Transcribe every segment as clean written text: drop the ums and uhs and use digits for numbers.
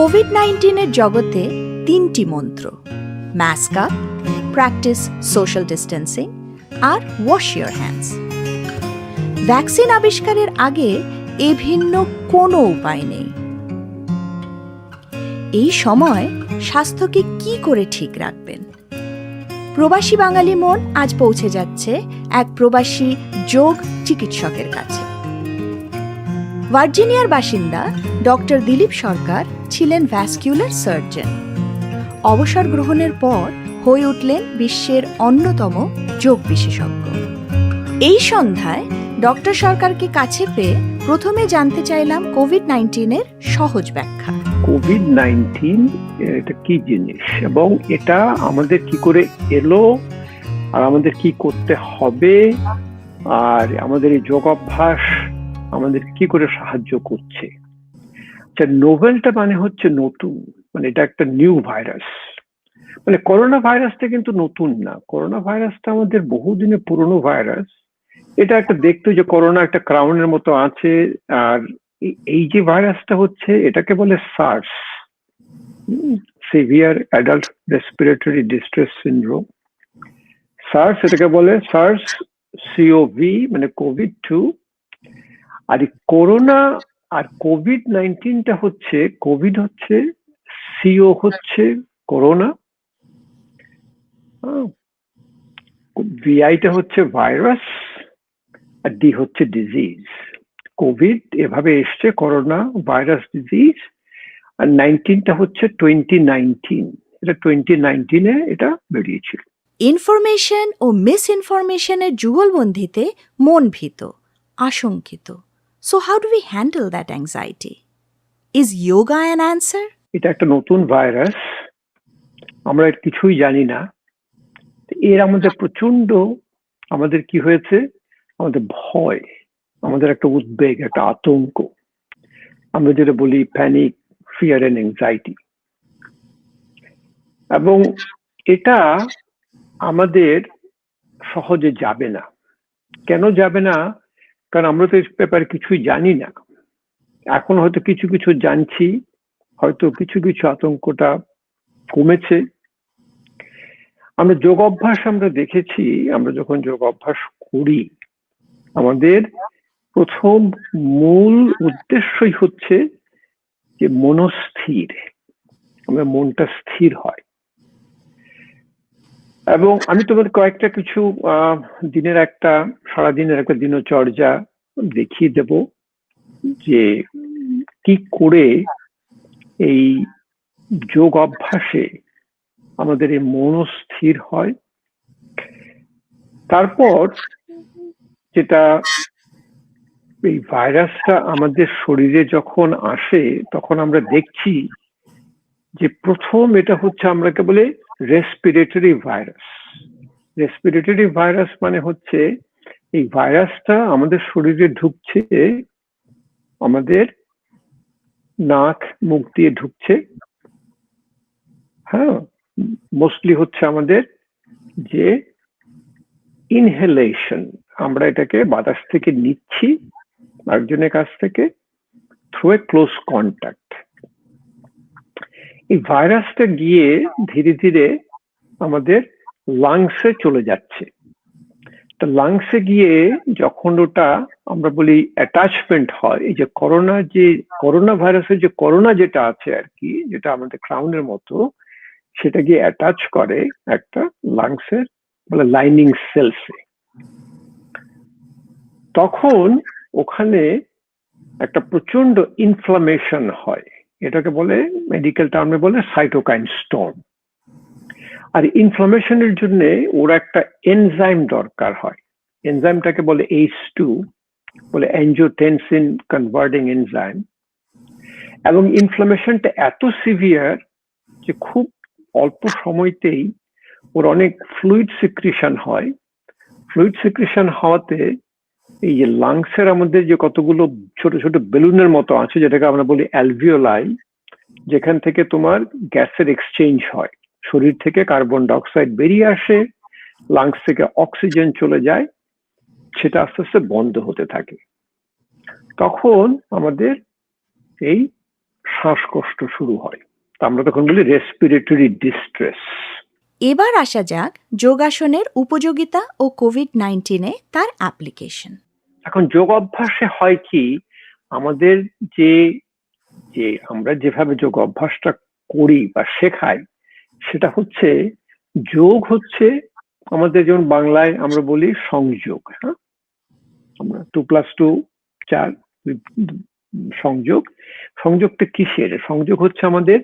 COVID-19 জগতে তিনটি মন্ত্র: mask up, practise social distancing আর ওয়াশ ইউর হ্যান্ডস। ভ্যাকসিন আবিষ্কারের আগে এ ভিন্ন কোনো উপায় নেই। এই সময় স্বাস্থ্যকে কি করে ঠিক রাখবেন? প্রবাসী বাঙালি মন আজ পৌঁছে যাচ্ছে এক প্রবাসী যোগ চিকিৎসকের কাছে। ভার্জিনিয়ার বাসিন্দা ডক্টর দিলীপ সরকার ছিলেন ভ্যাসকুলার সার্জন। অবসর গ্রহণের পর হয়ে উঠলেন বিশ্বের অন্যতম যোগ বিশেষজ্ঞ। এই সন্ধ্যায় ডক্টর সরকারকে কাছে পেয়ে প্রথমে জানতে চাইলাম কোভিড-19 সহজ ব্যাখ্যা। কোভিড-19 এটা কি জিনিস এবং এটা আমাদের কি করে এলো আর আমাদের কি করতে হবে আর আমাদের এই যোগ অভ্যাস আমাদের কি করে সাহায্য করছে। নোভেলটা মানে হচ্ছে নতুন, মানে এটা একটা নিউ ভাইরাস। মানে করোনা ভাইরাসটা কিন্তু নতুন না, করোনা ভাইরাসটা আমাদের বহুদিনের পুরনো ভাইরাস। এটা একটা দেখতে যে করোনা একটা ক্রাউনের মতো আছে, আর এই যে ভাইরাসটা হচ্ছে এটাকে বলে SARS, severe adult respiratory distress syndrome. SARS এটাকে বলে সার্স সিওভি, মানে কোভিড-2। আর করোনা আর কোভিড-19টা হচ্ছে, কোভিড হচ্ছে, সিও হচ্ছে করোনা, ভিআইটা হচ্ছে ভাইরাস, আর ডি হচ্ছে ডিজিজ। কোভিড এভাবে এসছে, করোনা ভাইরাস ডিজিজ, আর 19টা হচ্ছে 2019। এটা 2019-এ এটা বেরিয়েছিল। ইনফরমেশন ও মিস ইনফরমেশনের যুগলবন্দিতে মন ভীত, আশঙ্কিত। So how do we handle that anxiety? Is yoga an answer? এটা একটা নতুন ভাইরাস, আমরা কিছুই জানি না। এর আমাদের প্রচন্ড, আমাদের কি হয়েছে, আমাদের ভয়, আমাদের একটা উদ্বেগ, একটা আতঙ্ক, আমরা যেটা বলি প্যানিক, ফিয়ার এন্ড অ্যাংজাইটি। এবং এটা আমাদের সহজে যাবে না। কেন যাবে না? কারণ আমরা তো এই ব্যাপারে কিছুই জানি না। এখন হয়তো কিছু কিছু জানছি, হয়তো কিছু কিছু আতঙ্কটা কমেছে। আমরা যোগ অভ্যাস আমরা দেখেছি, আমরা যখন যোগ অভ্যাস করি আমাদের প্রথম মূল উদ্দেশ্যই হচ্ছে যে মনস্থির, আমাদের মনটা স্থির হয়। এবং আমি তোমাদের কয়েকটা কিছু দিনের একটা, সারাদিনের একটা দিনচর্যা দেখিয়ে দেব যে কি করে এই যোগ অভ্যাসে আমাদের এই মনস্থির হয়। তারপর যেটা, এই ভাইরাসটা আমাদের শরীরে যখন আসে তখন আমরা দেখছি যে প্রথম এটা হচ্ছে, আমরাকে বলে রেসপিরেটরি ভাইরাস। রেসপিরেটরি ভাইরাস মানে হচ্ছে এই ভাইরাসটা আমাদের শরীরে ঢুকছে, আমাদের নাক মুখ দিয়ে ঢুকছে। হ্যাঁ, মোস্টলি হচ্ছে আমাদের যে ইনহেলেশন, আমরা এটাকে বাতাস থেকে নিচ্ছি আরেকজনের কাছ থেকে থ্রু এ ক্লোজ কন্ট্যাক্ট। এই ভাইরাসটা গিয়ে ধীরে ধীরে আমাদের লাংসে চলে যাচ্ছে। তা লাংসে গিয়ে যখন ওটা আমরা বলি অ্যাটাচমেন্ট হয়, এই যে করোনা, যে করোনা ভাইরাসের যে করোনা যেটা আছে আর কি, যেটা আমাদের ক্রাউনের মতো, সেটা গিয়ে অ্যাটাচ করে একটা লাংসের বলে লাইনিং সেলসে। তখন ওখানে একটা প্রচন্ড ইনফ্লামেশন হয়, এটাকে বলে মেডিকেল টার্মে বলে সাইটোকাইন স্টর্ম। আর ইনফ্লামেশনের জন্য ওর একটা এনজাইম দরকার হয়, এনজাইমটাকে বলে H2, বলে অ্যাঞ্জিওটেনসিন কনভার্টিং এনজাইম। এবং ইনফ্লামেশনটা এত সিভিয়ার যে খুব অল্প সময়তেই ওর অনেক ফ্লুইড সিক্রিশন হয়। ফ্লুইড সিক্রিশন হওয়াতে এই যে লাংসের আমাদের যে কতগুলো ছোট ছোট বেলুনের মতো আছে, যেটাকে আমরা বলি অ্যালভিওলাই, যেখান থেকে তোমার গ্যাসের এক্সচেঞ্জ হয়, শরীর থেকে কার্বন ডাইঅক্সাইড বেরিয়ে আসে, লাংস থেকে অক্সিজেন চলে যায়, সেটা আস্তে আস্তে বন্ধ হতে থাকে। তখন আমাদের এই শ্বাসকষ্ট শুরু হয়, তা আমরা তখন বলি রেসপিরেটরি ডিস্ট্রেস। এবার আসা যাক যোগাসনের উপযোগিতা ও কোভিড-19 তার অ্যাপ্লিকেশন। এখন যোগ অভ্যাসে হয় কি, আমাদের যে যে আমরা যেভাবে যোগ অভ্যাসটা করি বা শেখাই, সেটা হচ্ছে যোগ হচ্ছে আমাদের যেমন বাংলায় আমরা বলি সংযোগ। হ্যাঁ, আমরা 2+2 4 সংযোগ। সংযোগটা কিসের? সংযোগ হচ্ছে আমাদের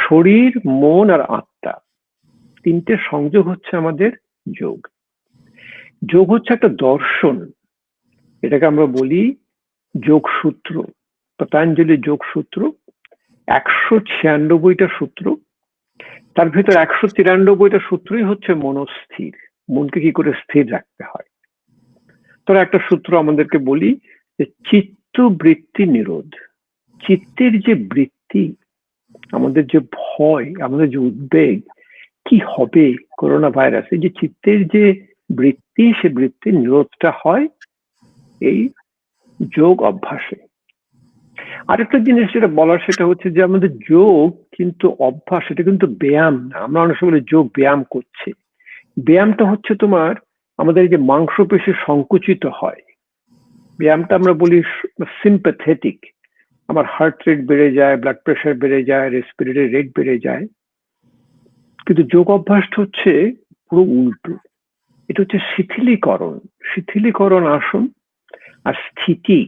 শরীর, মন আর আত্মা, তিনটে সংযোগ হচ্ছে আমাদের যোগ। যোগ হচ্ছে একটা দর্শন, এটাকে আমরা বলি যোগসূত্র, পতঞ্জলি যোগসূত্র। 196টা সূত্র, তার ভিতর 193টা সূত্রই হচ্ছে মনস্থির, মনকে কি করে স্থির রাখতে হয়। তোরা একটা সূত্র আমাদেরকে বলি যে চিত্ত বৃত্তি নিরোধ। চিত্তের যে বৃত্তি, আমাদের যে ভয়, আমাদের যে উদ্বেগ, কি হবে করোনা ভাইরাস, এই যে চিত্তের যে বৃত্তি, সে বৃত্তির নিরোধটা হয় এই যোগ অভ্যাসে। আরেকটা জিনিস যেটা বলার, সেটা হচ্ছে যে আমাদের যোগ কিন্তু অভ্যাস, এটা কিন্তু ব্যায়াম না। আমরা অনেক সময় যোগ ব্যায়াম করছে, ব্যায়ামটা হচ্ছে তোমার আমাদের এই যে মাংসপেশি সংকুচিত হয়, ব্যায়ামটা আমরা বলি সিম্প্যাথেটিক। আমার হার্ট রেট বেড়ে যায়, ব্লাড প্রেশার বেড়ে যায়, রেসপিরেটরি রেট বেড়ে যায়। কিন্তু যোগ অভ্যাসটা হচ্ছে পুরো উল্টো, এটা হচ্ছে শিথিলীকরণ। শিথিলীকরণ আসন আর স্থিতি।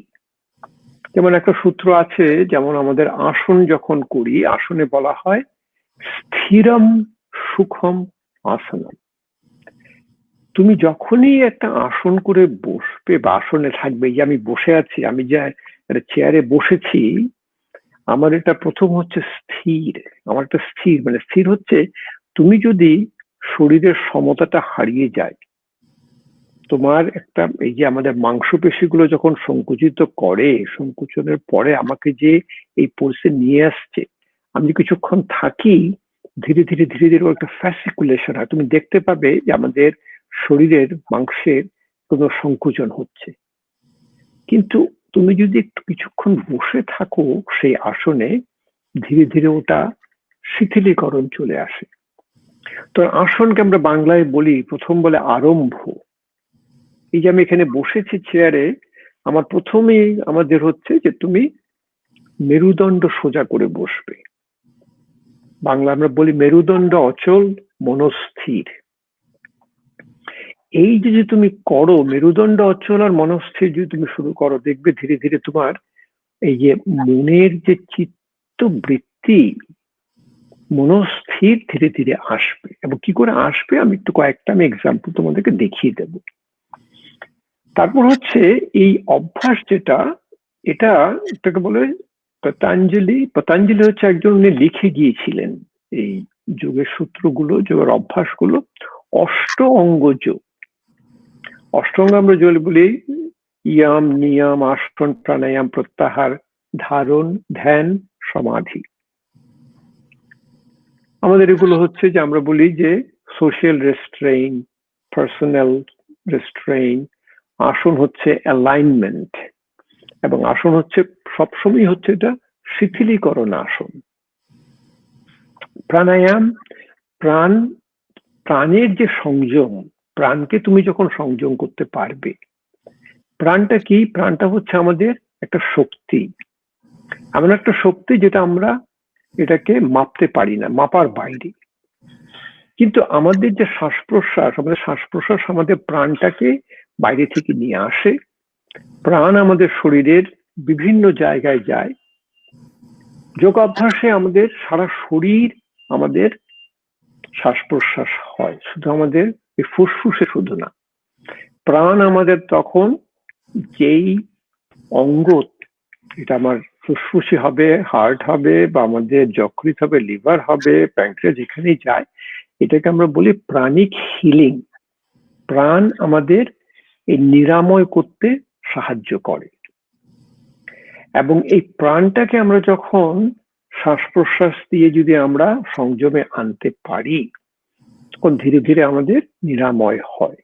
যেমন একটা সূত্র আছে, যেমন আমাদের আসন যখন করি, আসনে বলা হয় স্থিরম সুখম আসনম। তুমি যখনই একটা আসন করে বসবে বা আসনে থাকবে, যে আমি বসে আছি, আমি যে একটা চেয়ারে বসেছি, আমার এটা প্রথম হচ্ছে স্থির। আমার একটা স্থির, মানে স্থির হচ্ছে তুমি যদি শরীরের সমতাটা হারিয়ে যায়, তোমার একটা এই যে আমাদের মাংসপেশিগুলো যখন সংকুচিত করে, সংকুচনের পরে আমাকে যে এই পরিস্থিতি নিয়ে আসছে, আমি কিছুক্ষণ থাকি, ধীরে ধীরে ধীরে ধীরে একটা ফ্যাসিকুলেশন হয়। তুমি দেখতে পাবে যে আমাদের শরীরের মাংসের কোনো সংকুচন হচ্ছে। কিন্তু তুমি যদি একটু কিছুক্ষণ বসে থাকো সেই আসনে, ধীরে ধীরে ওটা শিথিলীকরণ চলে আসে। তো আসনকে আমরা বাংলায় বলি, প্রথম বলে আরম্ভ। এই যে আমি এখানে বসেছি চেয়ারে, আমার প্রথমেই আমাদের হচ্ছে যে তুমি মেরুদণ্ড সোজা করে বসবে। বাংলা আমরা বলি মেরুদণ্ড অচল, মনস্থির। এই যে তুমি করো মেরুদণ্ড অচল আর মনস্থির, যদি তুমি শুরু করো, দেখবে ধীরে ধীরে তোমার এই যে মনের যে চিত্ত বৃত্তি, মনস্থির ধীরে ধীরে আসবে। এবং কি করে আসবে, আমি একটু কয়েকটা এক্সাম্পল তোমাদেরকে দেখিয়ে দেব। তারপর হচ্ছে এই অভ্যাস যেটা, এটাকে বলে পতঞ্জলি। পতঞ্জলি হচ্ছে একজন, উনি লিখে গিয়েছিলেন এই যোগের সূত্রগুলো, যোগের অভ্যাসগুলো, অষ্ট অঙ্গ যোগ। অষ্টঙ্গ আমরা যোগ বলি ইয়াম, নিয়ম, আসন, প্রাণায়াম, প্রত্যাহার, ধারণ, ধ্যান, সমাধি। আমাদের এগুলো হচ্ছে যে আমরা বলি যে সোশ্যাল রেস্ট্রেইন, পার্সোনাল রেস্ট্রেইন। আসন হচ্ছে অ্যালাইনমেন্ট, এবং আসন হচ্ছে সবসময় হচ্ছে এটা শিথিলীকরণ আসন। প্রাণায়াম, প্রাণের যে সংযম, প্রাণকে তুমি যখন সংযম করতে পারবে, প্রাণটা কি? প্রাণটা হচ্ছে আমাদের একটা শক্তি, এমন একটা শক্তি যেটা আমরা এটাকে মাপতে পারি না, মাপার বাইরে। কিন্তু আমাদের যে শ্বাস প্রশ্বাস, আমাদের শ্বাস প্রশ্বাস আমাদের প্রাণটাকে বাইরে থেকে নিয়ে আসে। প্রাণ আমাদের শরীরের বিভিন্ন জায়গায় যায়। যোগাভ্যাসে আমাদের সারা শরীর আমাদের শ্বাস প্রশ্বাস হয়, শুধু আমাদের এই ফুসফুসে শুধু না। প্রাণ আমাদের তখন যেই অঙ্গ, এটা আমার ফুসফুসে হবে, হার্ট হবে, বা আমাদের যকৃৎ হবে, লিভার হবে, প্যানক্রিয়াস, যেখানেই যায়, এটাকে আমরা বলি প্রাণিক হিলিং। প্রাণ আমাদের এই নিরাময় করতে সাহায্য করে। এবং এই প্রাণটাকে আমরা যখন শ্বাস প্রশ্বাস দিয়ে যদি আমরা সংযমে আনতে পারি, তখন ধীরে ধীরে আমাদের নিরাময় হয়।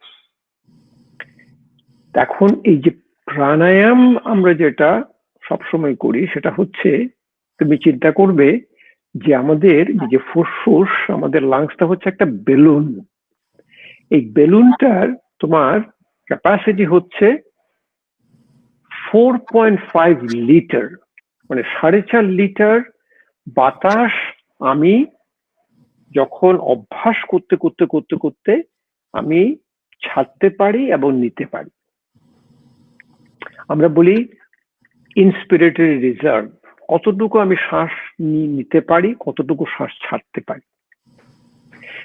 এখন এই যে প্রাণায়াম আমরা যেটা সবসময় করি, সেটা হচ্ছে তুমি চিন্তা করবে যে আমাদের যে ফুসফুস, আমাদের লাংসটা হচ্ছে একটা বেলুন। এই বেলুনটার তোমার ক্যাপাসিটি হচ্ছে 4.5 লিটার, মানে 4.5 লিটার বাতাস আমি যখন অভ্যাস করতে করতে করতে করতে আমি ছাড়তে পারি এবং নিতে পারি। আমরা বলি ইন্সপিরেটরি রিজার্ভ, কতটুকু আমি শ্বাস নিতে পারি, কতটুকু শ্বাস ছাড়তে পারি।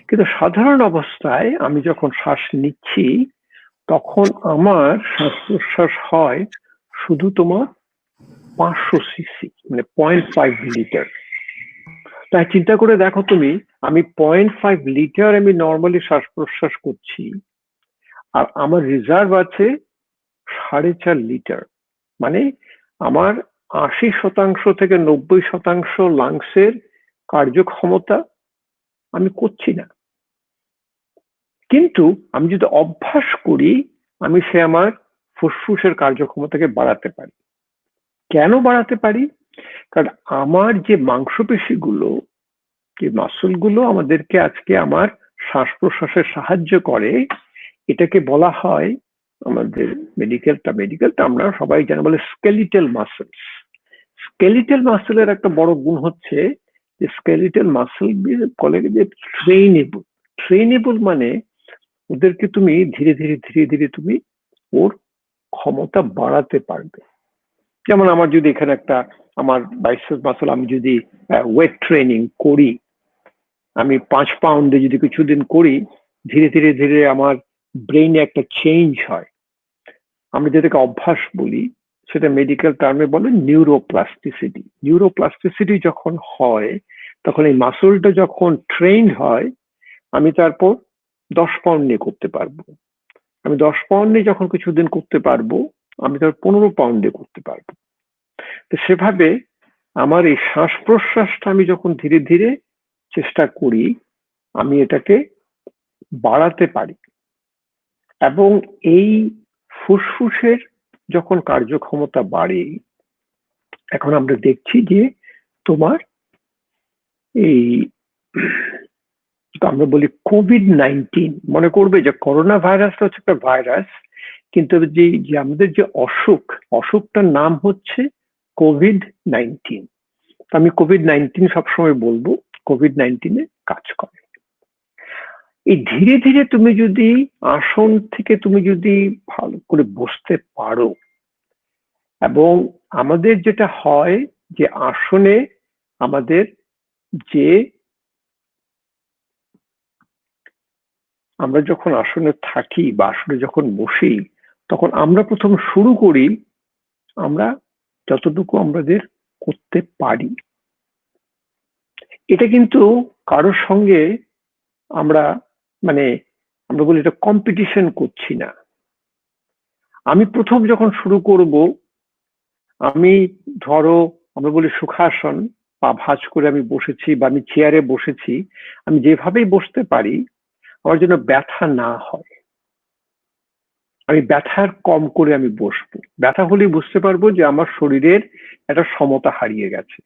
কিন্তু সাধারণ অবস্থায় আমি যখন শ্বাস নিচ্ছি তখন আমার শ্বাস প্রশ্বাস হয় শুধু তোমার 500 সিসি, মানে 0.5 লিটার। তাই চিন্তা করে দেখো তুমি, আমি 0.5 লিটার আমি নর্মালি শ্বাস প্রশ্বাস করছি, আর আমার রিজার্ভ আছে 4.5 লিটার। মানে আমার 80% থেকে 90% লাংসের কার্যক্ষমতা আমি করছি না। কিন্তু আমি যদি অভ্যাস করি, আমি সে আমার ফুসফুসের কার্যক্ষমতাকে বাড়াতে পারি। কেন বাড়াতে পারি? কারণ আমার যে মাংসপেশিগুলো, যে মাসলগুলো আমাদেরকে আজকে আমার শ্বাস প্রশ্বাসে সাহায্য করে, এটাকে বলা হয় আমাদের মেডিকেলটা আমরা সবাই জানি বলে স্কেলিটাল মাসলস। স্কেলিটাল মাসলের একটা বড় গুণ হচ্ছে যে স্কেলিটাল মাসল বলে যে ট্রেনেবল। ট্রেনেবল মানে ওদেরকে তুমি ধীরে ধীরে ধীরে ধীরে তুমি ওর ক্ষমতা বাড়াতে পারবে। যেমন আমার যদি এখানে একটা আমার বাইসেপ মাসল, আমি যদি ওয়েট ট্রেনিং করি, আমি 5 পাউন্ডে যদি কিছুদিন করি, ধীরে ধীরে ধীরে আমার ব্রেইনে একটা চেঞ্জ হয়। আমরা যেটাকে অভ্যাস বলি, সেটা মেডিকেল টার্মে বলে নিউরোপ্লাস্টিসিটি। নিউরোপ্লাস্টিসিটি যখন হয় তখন এই মাসলটা যখন ট্রেন্ড হয়, আমি তারপর 10 পাউন্ড নিয়ে করতে পারবো। আমি 10 পাউন্ড নিয়ে যখন কিছুদিন করতে পারবো, আমি তার 15 পাউন্ডে করতে পারবো। তো সেভাবে আমার এই শ্বাস প্রশ্বাসটা আমি যখন ধীরে ধীরে চেষ্টা করি, আমি এটাকে বাড়াতে পারি। এবং এই ফুসফুসের যখন কার্যক্ষমতা বাড়ে, এখন আমরা দেখছি যে তোমার এই আমরা বলি কোভিড-19, মনে করবে যে করোনা ভাইরাসটা হচ্ছে একটা ভাইরাস, কিন্তু যে আমাদের যে অসুখটার নাম হচ্ছে কোভিড-19। আমি কোভিড-19 সবসময় বলবো কোভিড-19 কাজ করে। এই ধীরে ধীরে তুমি যদি আসন থেকে তুমি যদি ভালো করে বসতে পারো, এবং আমাদের যেটা হয় যে আসনে আমাদের যে আমরা যখন আসনে থাকি বা আসনে যখন বসি, তখন আমরা প্রথম শুরু করি আমরা যতটুকু আমাদের করতে পারি। এটা কিন্তু কারোর সঙ্গে আমরা মানে আমরা বলি এটা কম্পিটিশন করছি না। আমি প্রথম যখন শুরু করব, আমি ধরো আমরা বলি সুখাসন, পা ভাঁজ করে আমি বসেছি বা আমি চেয়ারে বসেছি, আমি যেভাবেই বসতে পারি আমার জন্য ব্যথা না হয়, আমি ব্যথার কম করে আমি বসবো। ব্যথা হলেই বুঝতে পারবো যে আমার শরীরের একটা সমতা হারিয়ে গেছে।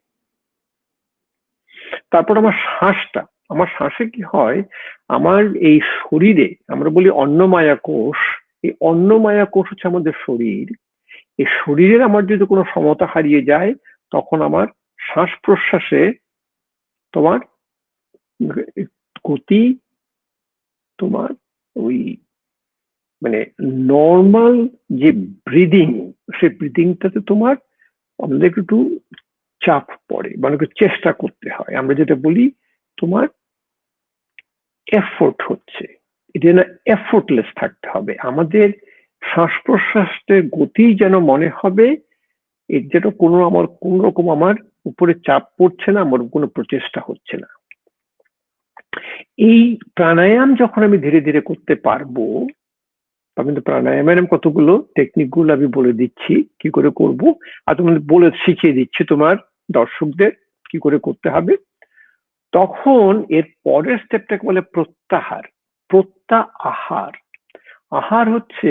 তারপর আমার শ্বাসে কি হয়, আমার এই শরীরে আমরা বলি অন্নমায়া কোষ, এই অন্নমায়া কোষ হচ্ছে আমাদের শরীর। এই শরীরের আমার যদি কোনো সমতা হারিয়ে যায়, তখন আমার শ্বাস প্রশ্বাসে তোমার গতি, তোমার ওই মানে নর্মাল যে ব্রিদিং, সেই ব্রিদিংটাতে তোমার আমাদের একটু চাপ পড়ে, মানে চেষ্টা করতে হয়। আমরা যেটা বলি তোমার এফোর্ট হচ্ছে, এটা যেন এফোর্টলেস থাকতে হবে। আমাদের শ্বাস প্রশ্বাসের গতি যেন মনে হবে এর যেন কোনো রকম আমার উপরে চাপ পড়ছে না, আমার কোনো প্রচেষ্টা হচ্ছে না। এই প্রাণায়াম যখন আমি ধীরে ধীরে করতে পারবো, আমি তো প্রাণায়ামের কতগুলো টেকনিক গুলো আমি বলে দিচ্ছি কি করে করব, আর তোমাদের বলে শিখিয়ে দিচ্ছি তোমার দর্শকদের কি করে করতে হবে। তখন এর পরের স্টেপটাকে বলে প্রত্যাহার। প্রত্যাহার আহার হচ্ছে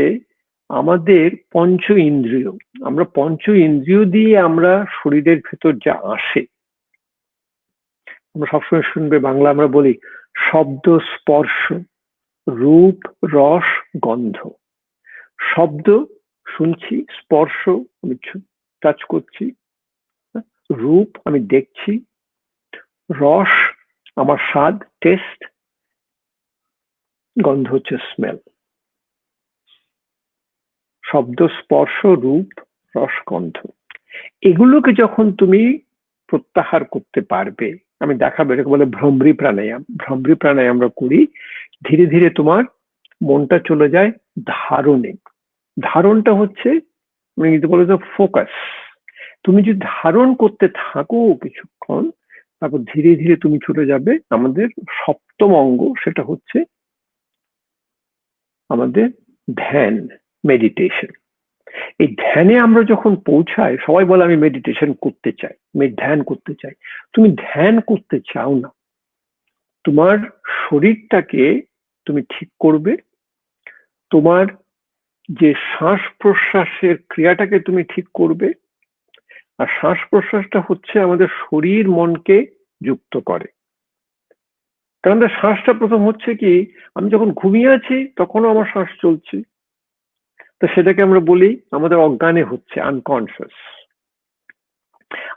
আমাদের পঞ্চ ইন্দ্রিয়। আমরা পঞ্চ ইন্দ্রিয় দিয়ে আমরা শরীরের ভেতর যা আসে, আমরা সবসময় শুনবে বাংলা আমরা বলি শব্দ, স্পর্শ, রূপ, রস, গন্ধ। শব্দ শুনছি, স্পর্শ আমি টাচ করছি, রূপ আমি দেখছি, রস আমার স্বাদ, টেস্ট, গন্ধ হচ্ছে স্মেল। শব্দ, স্পর্শ, রূপ, রস, গন্ধ, এগুলোকে যখন তুমি প্রত্যাহার করতে পারবে, আমি দেখাবো, এটাকে বলে ভ্রমরি প্রাণায়াম। ভ্রমরি প্রাণায়াম আমরা করি, ধীরে ধীরে তোমার মনটা চলে যায় ধারণে। ধারণটা হচ্ছে ইংরেজিতে বলে তো ফোকাস। তুমি যদি ধারণ করতে থাকো কিছুক্ষণ, তারপর ধীরে ধীরে তুমি চলে যাবে আমাদের সপ্তম অঙ্গ, সেটা হচ্ছে আমাদের ধ্যান, মেডিটেশন। এই ধ্যানে আমরা যখন পৌঁছাই, সবাই বলে আমি মেডিটেশন করতে চাই, আমি ধ্যান করতে চাই। তুমি ধ্যান করতে চাও না, তোমার শরীরটাকে তুমি ঠিক করবে, তোমার যে শ্বাস প্রশ্বাসের ক্রিয়াটাকে তুমি ঠিক করবে। আর শ্বাস প্রশ্বাসটা হচ্ছে আমাদের শরীর মনকে যুক্ত করে। কারণ শ্বাসটা প্রথম হচ্ছে কি, আমি যখন ঘুমিয়ে আছি তখনও আমার শ্বাস চলছে, তো সেটাকে আমরা বলি আমাদের অজ্ঞানে হচ্ছে, আনকনসিয়াস।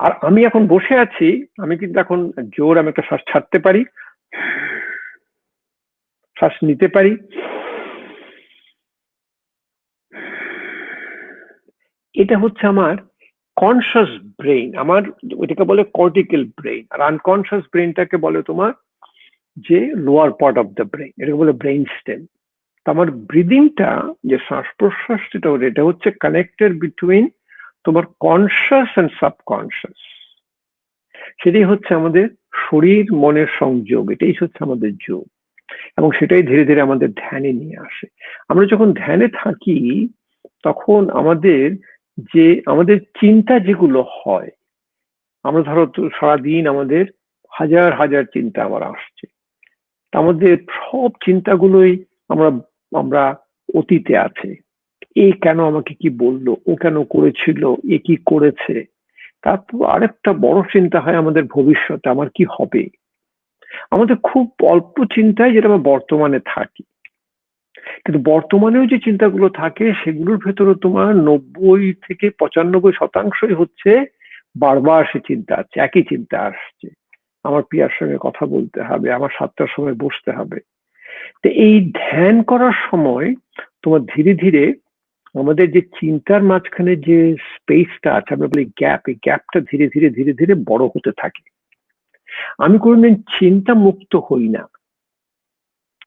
আর আমি এখন বসে আছি, আমি কিন্তু এখন জোর আমি একটা শ্বাস ছাড়তে পারি, শ্বাস নিতে পারি। এটা হচ্ছে আমার কনসিয়াস ব্রেইন, আমার ওইটাকে বলে কর্টিক্যাল ব্রেইন। আর আনকনসিয়াস ব্রেইনটাকে বলে তোমার যে lower part of the brain, এটাকে বলে ব্রেইন স্টেম। আমার ব্রিদিংটা, যে শ্বাস প্রশ্বাস, এটা হচ্ছে কানেক্টেড বিটুইন তোমার কনসিয়াস এন্ড সাবকনসিয়াস। সেটাই হচ্ছে আমাদের শরীর মনের সংযোগ, এটাই হচ্ছে আমাদের যোগ। এবং সেটাই ধীরে ধীরে আমাদের ধ্যানে নিয়ে আসে। আমরা যখন ধ্যানে থাকি তখন আমাদের চিন্তা যেগুলো হয়, আমরা ধরো সারাদিন আমাদের হাজার হাজার চিন্তা আমার আসছে, আমাদের সব চিন্তাগুলোই আমরা আমরা অতীতে আছে। এ কেন আমাকে কি বললো, ও কেন করেছিল, এ কি করেছে। তারপর আরেকটা বড় চিন্তা হয় আমাদের ভবিষ্যতে আমার কি হবে। আমাদের খুব অল্প চিন্তায় যেটা আমরা বর্তমানে থাকি, কিন্তু বর্তমানেও যে চিন্তাগুলো থাকে সেগুলোর ভেতরে তোমার 90 থেকে 95% হচ্ছে বারবার সে চিন্তা আছে, একই চিন্তা আসছে, আমার প্রিয়ার সঙ্গে কথা বলতে হবে, আমার 7টার সময় বসতে হবে। তো এই ধ্যান করার সময় তোমার ধীরে ধীরে আমাদের যে চিন্তার মাঝখানে যে স্পেসটা আছে, আমরা বলি গ্যাপ, এই গ্যাপটা ধীরে ধীরে ধীরে ধীরে বড় হতে থাকে। আমি কোনোদিন চিন্তা মুক্ত হই না,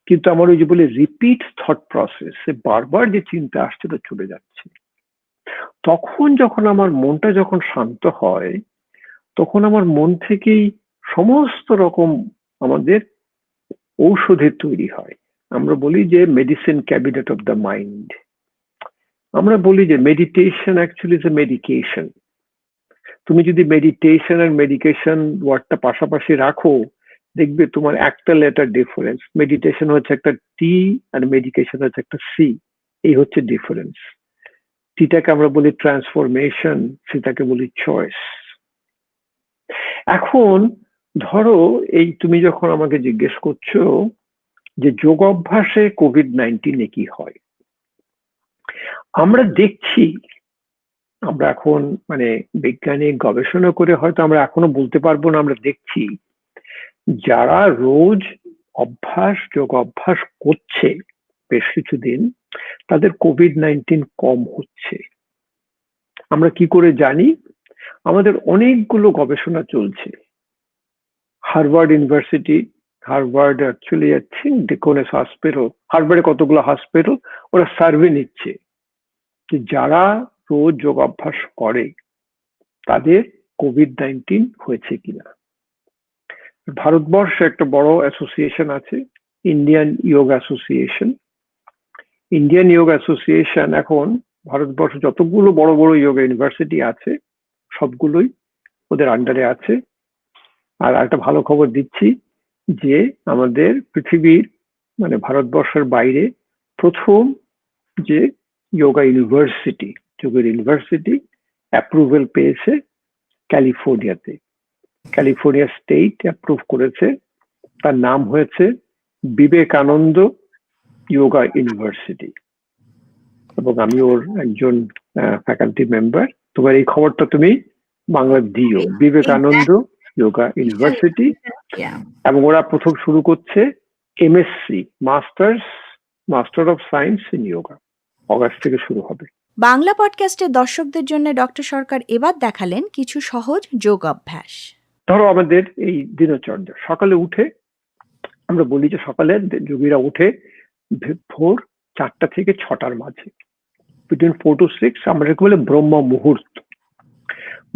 কিন্তু আমার ওই যে বলে রিপিট থট প্রসেস, বারবার যে চিন্তা আসছে তো চলে যাচ্ছে। তখন যখন আমার মনটা যখন শান্ত হয়, তখন আমার মন থেকেই সমস্ত রকম আমাদের ঔষধের তৈরি হয়। আমরা বলি যে medicine cabinet of the mind. আমরা বলি যে meditation actually is a medication. তুমি যদি মেডিটেশন আর মেডিকেশন ওয়ার্ডটা পাশাপাশি রাখো, দেখবে তোমার একটা লেটার ডিফারেন্স। মেডিটেশন হচ্ছে একটা টি আর মেডিকেশন হচ্ছে একটা সি, এই হচ্ছে ডিফারেন্স। টিটাকে আমরা বলি ট্রান্সফরমেশন, সেটাকে বলি চয়েস। এখন ধরো এই তুমি যখন আমাকে জিজ্ঞেস করছো যে যোগ অভ্যাসে কোভিড-19 কি হয়, আমরা দেখছি, আমরা এখন মানে বৈজ্ঞানিক গবেষণা করে হয়তো আমরা এখনো বলতে পারবো না, আমরা দেখছি যারা রোজ যোগ অভ্যাস করছে বেশ কিছুদিন, তাদের কোভিড-19 কম হচ্ছে। আমরা কি করে জানি? আমাদের অনেকগুলো গবেষণা চলছে। Harvard university, Harvard actually I think deaconess hospital, হার্ভার্ডে কতগুলো হসপিটাল ওরা সার্ভে নিচ্ছে যে যারা রোজ যোগ অভ্যাস করে তাদের কোভিড-19 হয়েছে কিনা। ভারতবর্ষে একটা বড় অ্যাসোসিয়েশন আছে, ইন্ডিয়ান যোগ অ্যাসোসিয়েশন। ইন্ডিয়ান যোগ অ্যাসোসিয়েশন এখন ভারতবর্ষে যতগুলো বড় বড় যোগা ইউনিভার্সিটি আছে সবগুলোই ওদের আন্ডারে আছে। আর একটা ভালো খবর দিচ্ছি যে আমাদের পৃথিবীর মানে ভারতবর্ষের বাইরে প্রথম যে যোগা ইউনিভার্সিটি, যোগের ইউনিভার্সিটি অ্যাপ্রুভেল পেয়েছে ক্যালিফোর্নিয়াতে। ক্যালিফোর্নিয়া স্টেট অ্যাপ্রুভ করেছে। তার নাম হয়েছে বিবেকানন্দ যোগা ইউনিভার্সিটি, এবং আমি ওর একজন ফ্যাকাল্টি মেম্বার। তোমার এই খবরটা তুমি বাংলা দিও, বিবেকানন্দ যোগা ইউনিভার্সিটি। এবং ওরা প্রথম শুরু করছে MSc, master of science in yoga, August থেকে শুরু হবে। বাংলা পডকাস্টের দর্শকদের জন্য ডক্টর সরকার এবার দেখালেন কিছু সহজ যোগ অভ্যাস। ধরো আমাদের এই দিনচর্যা, সকালে উঠে আমরা বলি যে সকালে যোগীরা উঠে ভোর 4টা থেকে 6টার মাঝে, বিটুইন 4 to 6, আমরা এটাকে বলে ব্রহ্ম মুহূর্ত।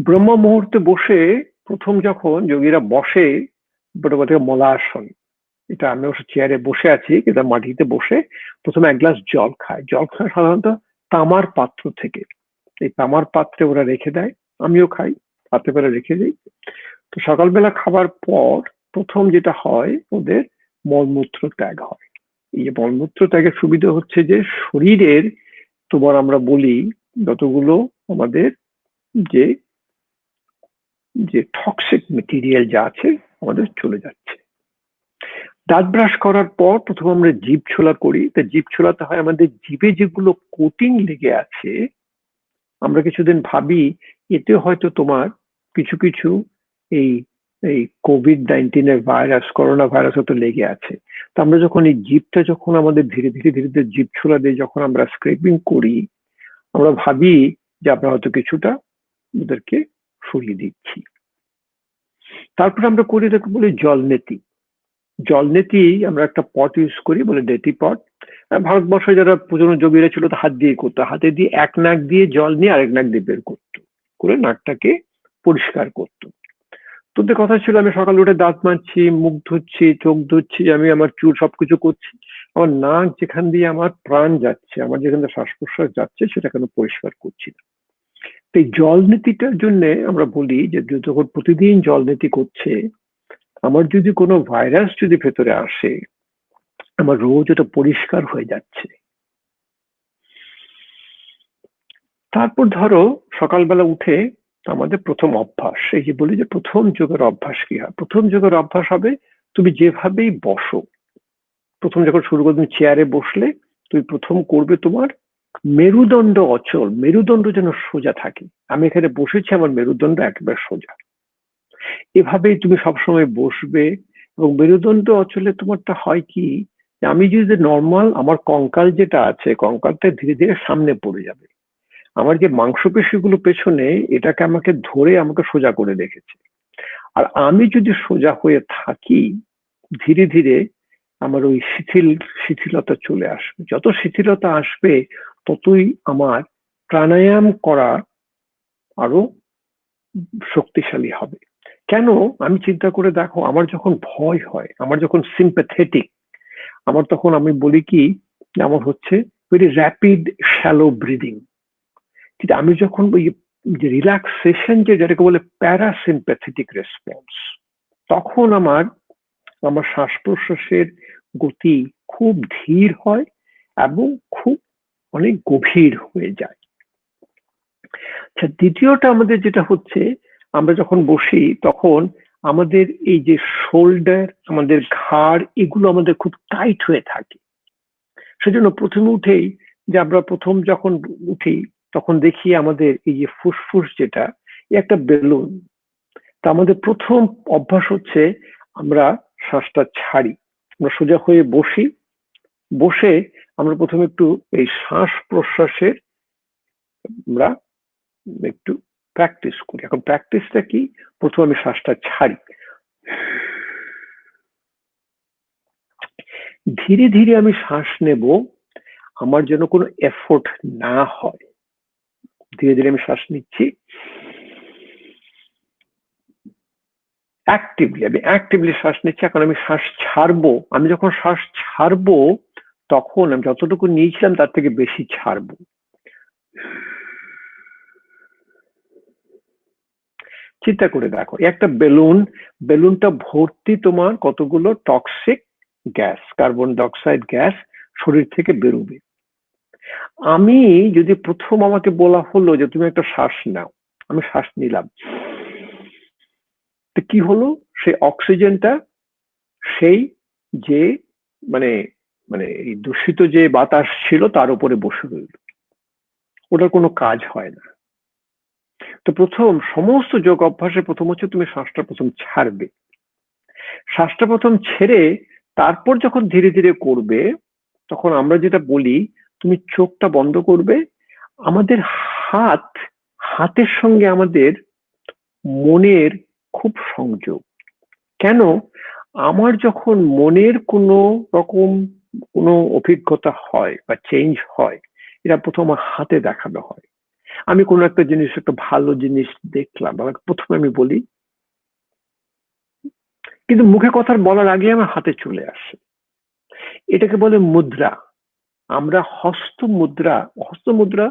ব্রহ্ম মুহূর্তে বসে প্রথম যখন যোগীরা বসে, মলাসন, এটা আমি অবশ্য চেয়ারে বসে আছি কিন্তু মাটিতে বসে প্রথমে এক গ্লাস জল খায়। জল খায় সাধারণত তামার পাত্র থেকে, এই তামার পাত্রে ওরা রেখে দেয়, আমিও খাই, পাত্রে করে রেখে দিই। তো সকালবেলা খাবার পর প্রথম যেটা হয় ওদের মলমূত্র ত্যাগ হয়। এই যে মলমূত্র ত্যাগের সুবিধা হচ্ছে যে শরীরের, তোমার আমরা বলি যতগুলো আমাদের যে টক্সিক মেটেরিয়াল যা আছে আমাদের চলে যাচ্ছে। দাঁত ব্রাশ করার পর প্রথম আমরা জিভ ছোলা করি। তা জিভ ছোলাতে হয় আমাদের জিভে যেগুলো কোটিং লেগে আছে, আমরা কিছুদিন ভাবি এতে হয়তো তোমার কিছু কিছু এই কোভিড-19 ভাইরাস, করোনা ভাইরাস হয়তো লেগে আছে। তো আমরা যখন এই জিভটা যখন আমাদের ধীরে ধীরে ধীরে ধীরে জিভ ছোলা দিয়ে যখন আমরা স্ক্রেপিং করি, আমরা ভাবি যে আমরা হয়তো কিছুটা ওদেরকে সরিয়ে দিচ্ছি। তারপরে আমরা করি এটাকে বলি জলনেতি। জলনেতি আমরা একটা পট ইউজ করি, বলে নেতি পট। ভারতবর্ষে যারা পুরনো যোগীরা ছিল তো হাত দিয়ে করতো, হাতে দিয়ে এক নাক দিয়ে জল নিয়ে আরেক নাক দিয়ে বের করতো, করে নাকটাকে পরিষ্কার করতো। তোদের কথা ছিল আমি সকালে উঠে দাঁত মাজছি, মুখ ধুচ্ছি, চোখ ধুচ্ছি, আমি আমার চুল সবকিছু করছি, আমার নাক যেখান দিয়ে আমার প্রাণ যাচ্ছে, আমার যেখান দিয়ে শ্বাস প্রশ্বাস যাচ্ছে সেটা কেন পরিষ্কার করছি না। তো এই জল নীতিটার জন্য আমরা বলি যে যখন প্রতিদিন জল নীতি করছে, আমার যদি কোনো ভাইরাস যদি ভেতরে আসে, আমার রোজ ওটা পরিষ্কার হয়ে যাচ্ছে। তারপর ধরো সকালবেলা উঠে আমাদের প্রথম অভ্যাস, এই যে বলি যে প্রথম যোগের অভ্যাস কি হয়, প্রথম যোগের অভ্যাস হবে তুমি যেভাবেই বসো, প্রথম যখন শুরু করবে তুমি চেয়ারে বসলে তুমি প্রথম করবে তোমার মেরুদণ্ড অচল, মেরুদণ্ড যেন সোজা থাকে। আমি এখানে বসেছি, আমার মেরুদণ্ড একেবারে সোজা, এভাবেই তুমি সবসময় বসবে। এবং মেরুদণ্ড অচলে তোমারটা হয় কি, আমি যদি নর্মাল আমার কঙ্কাল যেটা আছে, কঙ্কালটা ধীরে ধীরে সামনে পড়ে যাবে, আমার যে মাংসপেশিগুলো পেছনে এটাকে আমাকে ধরে আমাকে সোজা করে রেখেছে। আর আমি যদি সোজা হয়ে থাকি, ধীরে ধীরে আমার ওই শিথিলতা চলে আসবে। যত শিথিলতা আসবে ততই আমার প্রাণায়াম করা আরো শক্তিশালী হবে। কেন, আমি চিন্তা করে দেখো, আমার যখন ভয় হয়, আমার যখন সিম্প্যাথেটিক, আমার তখন আমি বলি কি আমার হচ্ছে ভেরি র্যাপিড শ্যালো ব্রিদিং। কিন্তু আমি যখন ওই যে রিল্যাক্সেশন যেটাকে বলে প্যারাসিম্প্যাথেটিক রেসপন্স, তখন আমার শ্বাস প্রশ্বাসের গতি খুব ধীর হয় এবং খুব অনেক গভীর হয়ে যায়। আচ্ছা, দ্বিতীয়টা আমাদের যেটা হচ্ছে, আমরা যখন বসি তখন আমাদের এই যে শোল্ডার, আমাদের ঘাড়, এগুলো আমাদের খুব টাইট হয়ে থাকে। সেজন্য প্রথমে উঠেই যে আমরা প্রথম যখন উঠি তখন দেখি আমাদের এই যে ফুসফুস যেটা, একটা বেলুন। তা আমাদের প্রথম অভ্যাস হচ্ছে আমরা শ্বাসটা ছাড়ি, আমরা সোজা হয়ে বসি, বসে আমরা প্রথমে একটু এই শ্বাস প্রশ্বাসের আমরা একটু প্র্যাকটিস করি। এখন প্র্যাকটিসটা কি, প্রথমে আমি শ্বাসটা ছাড়ি, ধীরে ধীরে আমি শ্বাস নেব, আমার যেন কোনো এফোর্ট না হয়। ধীরে ধীরে আমি শ্বাস নিচ্ছি, আমি অ্যাক্টিভলি শ্বাস নিচ্ছি। এখন আমি শ্বাস ছাড়বো, আমি যখন শ্বাস ছাড়বো তখন আমি যতটুকু নিয়েছিলাম তার থেকে বেশি ছাড়বো। চিন্তা করে দেখো, একটা বেলুনটা ভর্তি তোমার কতগুলো toxic gas, carbon dioxide gas শরীর থেকে বেরোবে। আমি যদি প্রথম আমাকে বলা হলো যে তুমি একটা শ্বাস নাও, আমি শ্বাস নিলাম, তো কি হলো, সেই অক্সিজেনটা সেই যে মানে মানে এই দূষিত যে বাতাস ছিল তার উপরে বসে রইল, ওটার কোনো কাজ হয় না। তো প্রথম সমস্ত যোগ অভ্যাসে প্রথম হচ্ছে তুমি শ্বাসটা প্রথম ছাড়বে, শ্বাসটা প্রথম ছেড়ে তারপর যখন ধীরে ধীরে করবে, তখন আমরা যেটা বলি তুমি চোখটা বন্ধ করবে। আমাদের হাতের সঙ্গে আমাদের মনের খুব সংযোগ। কেন? আমার যখন মনের কোনো রকম কোনো অভিজ্ঞতা হয় বা চেঞ্জ হয়, এটা প্রথম আমার হাতে দেখানো হয়। আমি কোনো একটা জিনিস, একটা ভালো জিনিস দেখলাম, প্রথমে আমি বলি, কিন্তু মুখে কথা বলার আগে আমার হাতে চলে আসে। এটাকে বলে মুদ্রা। আমরা হস্তমুদ্রা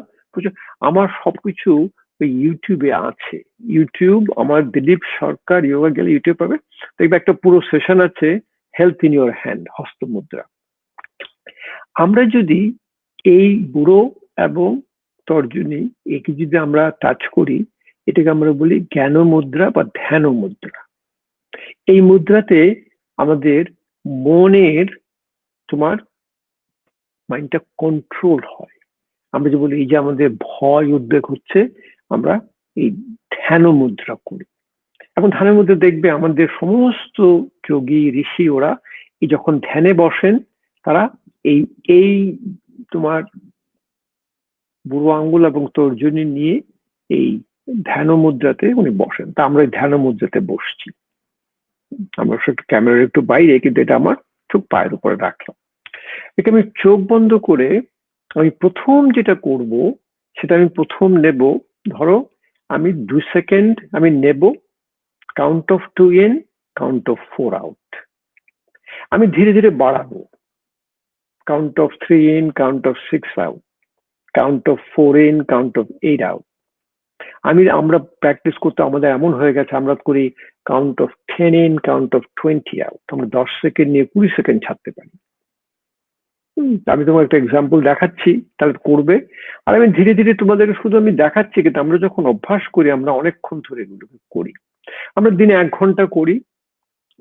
আমার সবকিছু ওই ইউটিউবে আছে। ইউটিউব আমার দিলীপ সরকার যোগা গেলে ইউটিউব পাবে, দেখবে একটা পুরো সেশন আছে হেলথ ইন ইউর হ্যান্ড, হস্তমুদ্রা। আমরা যদি এই বুড়ো এবং তর্জনী একে যদি আমরা টাচ করি, এটাকে আমরা বলি জ্ঞান মুদ্রা বা ধ্যান মুদ্রা। এই মুদ্রাতে আমাদের মনের তোমার মাইন্ডটা কন্ট্রোল হয়। আমরা যে বলি এই যে আমাদের ভয় উদ্বেগ হচ্ছে, আমরা এই ধ্যান মুদ্রা করি। এখন ধ্যানের মধ্যে দেখবে আমাদের সমস্ত যোগী ঋষি ওরা এই যখন ধ্যানে বসেন, তারা এই এই তোমার বুড়ো আঙ্গুল এবং তর্জনী নিয়ে এই ধ্যান মুদ্রাতে উনি বসেন। তা আমরা এই ধ্যান মুদ্রাতে বসছি। আমরা একটু ক্যামেরার একটু বাইরে, কিন্তু এটা আমার চোখ পায়ের উপরে রাখলাম। এটা আমি চোখ বন্ধ করে আমি প্রথম যেটা করব, সেটা আমি প্রথম নেব, ধরো আমি 2 সেকেন্ড আমি নেব, count of 2 in, count of 4 out. আমি ধীরে ধীরে বাড়াবো, count of 3 in, count of 6 out, count of 4 in, count of 8 out. আমরা প্র্যাকটিস করতে আমাদের এমন হয়ে গেছে, আমরা করি count of 10 in, count of 20 out. আমরা 10 সেকেন্ড নিয়ে 20 সেকেন্ড ছাড়তে পারি। আমি তোমার একটা এক্সাম্পল দেখাচ্ছি, তাহলে করবে। আর আমি ধীরে ধীরে তোমাদের শুধু আমি দেখাচ্ছি, কিন্তু আমরা যখন অভ্যাস করি আমরা অনেকক্ষণ ধরে এগুলোকে করি। আমরা দিনে 1 ঘন্টা করি,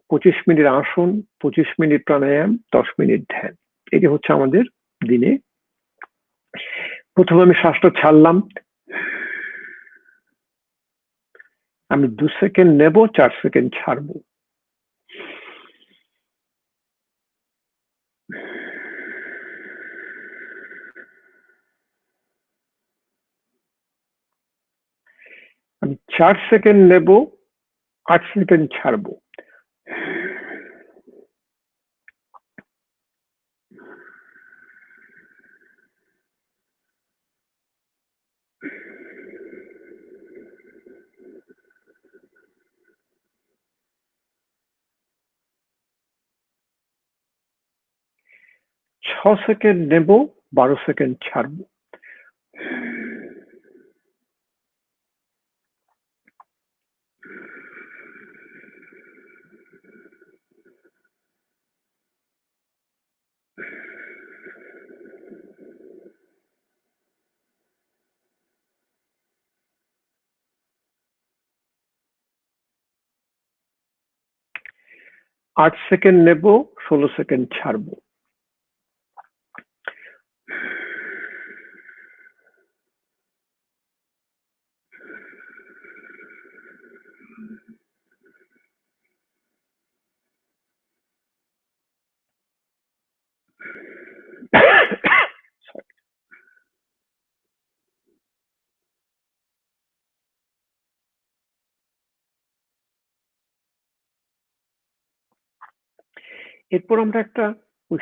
25 মিনিট আসন, 25 মিনিট প্রাণায়াম, 10 মিনিট ধ্যান। এই যে হচ্ছে আমাদের দিনে। প্রথমে আমি শ্বাসটা ছাড়লাম, আমি 2 সেকেন্ড নেব, 4 সেকেন্ড ছাড়বো। আমি 4 সেকেন্ড নেব, 8 সেকেন্ড ছাড়বো। ছ সেকেন্ড নেব, 12 সেকেন্ড ছাড়বো। আট সেকেন্ড নেব, 16 সেকেন্ড ছাড়বো। এরপর আমরা একটা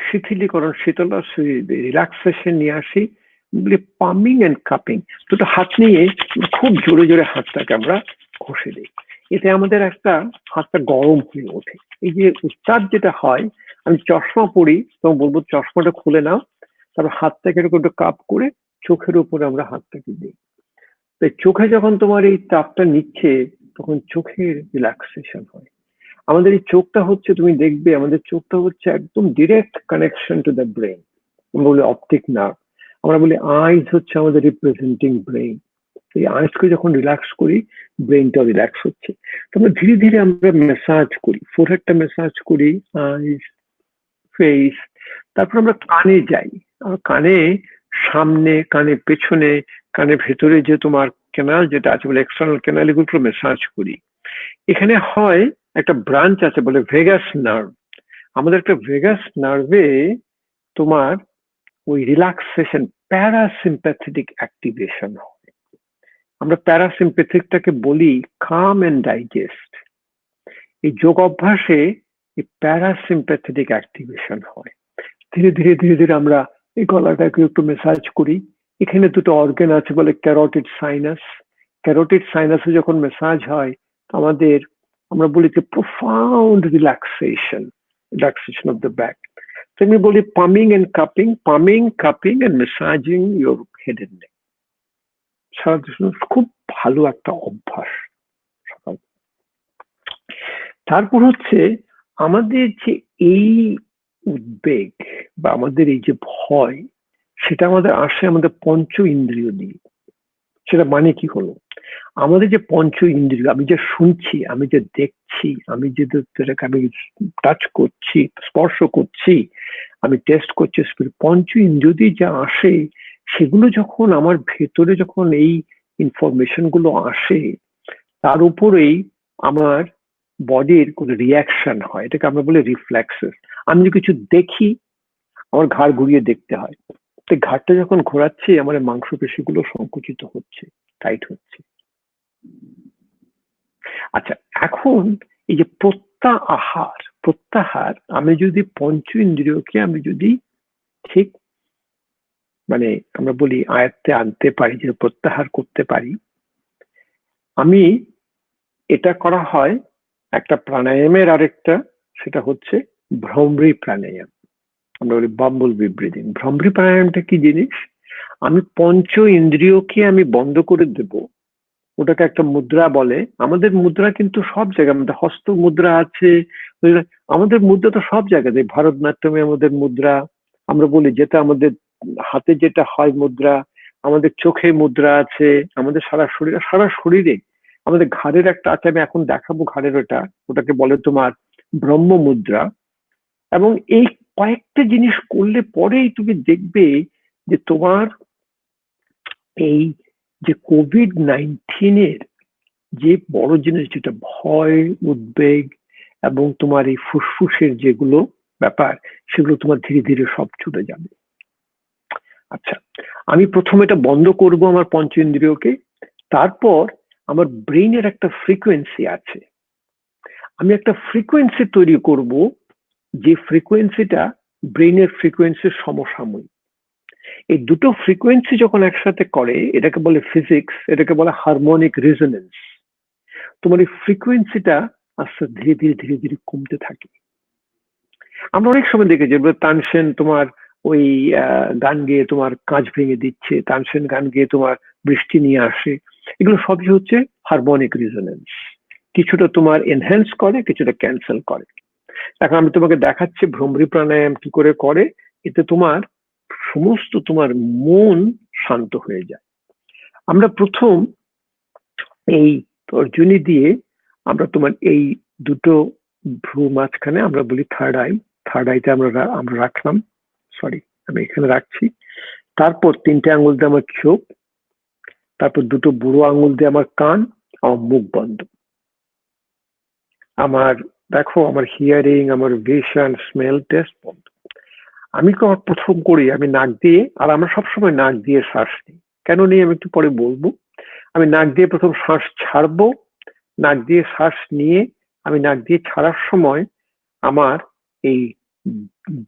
শিথিলীকরণ, রিল্যাক্সেশন নিয়ে আসি, পামিং এন্ড কাপিং। দুটো হাত নিয়ে খুব জোরে জোরে হাতটাকে আমরা ঘষে দিই। এতে আমাদের একটা হাতটা গরম হয়ে ওঠে। এই যে উত্তাপ যেটা হয়, আমি চশমা পরি তখন বলবো চশমাটা খুলে নাও, তারপর হাতটাকে এরকম একটু কাপ করে চোখের উপরে আমরা হাতটাকে দিই। তাই চোখে যখন তোমার এই তাপটা নিচ্ছে, তখন চোখের রিল্যাক্সেশন হয়। আমাদের এই চোখটা হচ্ছে, তুমি দেখবে আমাদের চোখটা হচ্ছে একদম direct connection to the brain. আমরা বলি অপটিক নার্ভ, আমরা বলি আইজ হচ্ছে আমাদের রিপ্রেজেন্টিং ব্রেন। এই আইসকে যখন রিল্যাক্স করি, ব্রেনটাও রিল্যাক্স হচ্ছে। তো আমরা ধীরে ধীরে আমরা মেসাজ করি, ফোরহেডটা মেসাজ করি, আইস, ফেস। তারপর আমরা কানে যাই। কানে সামনে, কানে পেছনে, কানে ভেতরে যে তোমার ক্যানাল যেটা আছে বলে এক্সটার্নাল ক্যানাল, এগুলো মেসাজ করি। এখানে হয় একটা ব্রাঞ্চ আছে বলে ভেগাস নার্ভ। আমাদের একটা ভেগাস নার্ভে তোমার ওই রিল্যাক্সেশন, প্যারাসিম্প্যাথেটিক অ্যাক্টিভেশন হয়। আমরা প্যারাসিম্প্যাথিকটাকে বলি কাম এন্ড ডাইজেস্ট। এই যোগ অভ্যাসে এই প্যারাসিম্প্যাথেটিক অ্যাক্টিভেশন হয়। ধীরে ধীরে ধীরে ধীরে আমরা এই গলাটাকে একটু মেসাজ করি। এখানে দুটো অর্গান আছে বলে ক্যারোটিড সাইনাস। ক্যারোটিড সাইনাসে যখন মেসাজ হয় আমাদের, আমরা বলি যে profound relaxation, relaxation of the back. তো আমি বলি palming and cupping, palming, cupping and massaging your head and neck. সারা খুব ভালো একটা অভ্যাস। তারপর হচ্ছে আমাদের যে এই উদ্বেগ বা আমাদের এই যে ভয়, সেটা আমাদের আসে আমাদের পঞ্চ ইন্দ্রিয় দিয়ে। সেটা মানে কি হলো, আমাদের যে পঞ্চ ইন্দ্রিয়, আমি যে শুনছি, আমি যে দেখছি, আমি যে আমি টাচ করছি, স্পর্শ করছি, আমি টেস্ট করছি, পঞ্চ ইন্দ্রিয় দিয়ে যা আসে সেগুলো যখন আমার ভেতরে যখন এই ইনফরমেশন গুলো আসে, তার উপরেই আমার বডির কোনো রিয়াকশন হয়, এটাকে আমরা বলি রিফ্লেক্সেস। আমি যদি কিছু দেখি, আমার ঘাড় ঘুরিয়ে দেখতে হয়। তো ঘাড়টা যখন ঘোরাচ্ছি, আমার মাংসপেশিগুলো সংকুচিত হচ্ছে, টাইট হচ্ছে। আচ্ছা, এখন এই যে প্রত্যাহার, প্রত্যাহার, আমি যদি পঞ্চ ইন্দ্রিয়কে আমি যদি ঠিক মানে আমরা বলি আয়ত্তে আনতে পারি, যে প্রত্যাহার করতে পারি, আমি এটা করা হয় একটা প্রাণায়ামের আরেকটা, সেটা হচ্ছে ভ্রমরি প্রাণায়াম। আমরা বলি বাম্বল বি ব্রিদিং। ভ্রমরি প্রাণায়ামটা কি জিনিস, আমি পঞ্চ ইন্দ্রিয়কে আমি বন্ধ করে দেব। ওটাকে একটা মুদ্রা বলে। আমাদের মুদ্রা কিন্তু সব জায়গায়, আমাদের হস্ত মুদ্রা আছে, আমাদের মুদ্রা তো সব জায়গাতে। ভারতনাট্যমে আমাদের মুদ্রা, আমরা বলি যেটা আমাদের হাতে যেটা হয় মুদ্রা, আমাদের চোখে মুদ্রা আছে, আমাদের সারা শরীরে, আমাদের ঘাড়ের একটা আছে, আমি এখন দেখাবো ঘাড়ের ওটা, ওটাকে বলে তোমার ব্রহ্ম মুদ্রা। এবং এই কয়েকটা জিনিস করলে পরেই তুমি দেখবে যে তোমার এই যে কোভিড-19 যে বড় জিনিস, যেটা ভয়, উদ্বেগ এবং তোমার এই ফুসফুসের যেগুলো ব্যাপার, সেগুলো তোমার ধীরে ধীরে সব চলে যাবে। আচ্ছা, আমি প্রথমে এটা বন্ধ করব আমার পঞ্চ ইন্দ্রিয়কে। তারপর আমার ব্রেইনের একটা ফ্রিকোয়েন্সি আছে, আমি একটা ফ্রিকোয়েন্সি তৈরি করব, যে ফ্রিকোয়েন্সিটা ব্রেইনের ফ্রিকোয়েন্সির সমসাময়িক। এই দুটো ফ্রিকোয়েন্সি যখন একসাথে করে, এটাকে বলে ফিজিক্স, এটাকে বলে হারমোনিক রেজোনেন্স। তোমার এই ফ্রিকোয়েন্সিটা আস্তে ধীরে ধীরে ধীরে ধীরে কমতে থাকে। আমরা অনেক সময় দেখেছি তানসেন তোমার ওই গান গেয়ে তোমার কাঁচ ভেঙে দিচ্ছে, তানসেন গান গেয়ে তোমার বৃষ্টি নিয়ে আসে। এগুলো সবই হচ্ছে হারমোনিক রেজোনেন্স। কিছুটা তোমার এনহ্যান্স করে, কিছুটা ক্যান্সেল করে। এখন আমি তোমাকে দেখাচ্ছি ভ্রমরি প্রাণায়াম কি করে করে। এতে তোমার সমস্ত তোমার মন শান্ত হয়ে যায়। আমরা প্রথম এই তর্জনী দিয়ে আমরা তোমার এই দুটো ভ্রু মাঝখানে, আমরা বলি থার্ড আই, থার্ড আইতে আমরা রাখলাম, সরি আমি এখানে রাখছি। তারপর তিনটে আঙুল দিয়ে আমার চোখ, তারপর দুটো বুড়ো আঙুল দিয়ে আমার কান, আমার মুখ বন্ধ। আমার দেখো, আমার হিয়ারিং, আমার ভিশন, স্মেল, টেস্ট বন্ধ। আমি প্রথম করি আমি নাক দিয়ে, আর আমরা সবসময় নাক দিয়ে শ্বাস নিই। কেন নিই আমি একটু পরে বলবো। আমি নাক দিয়ে প্রথম শ্বাস ছাড়বো, নাক দিয়ে শ্বাস নিয়ে আমি নাক দিয়ে ছাড়ার সময় আমার এই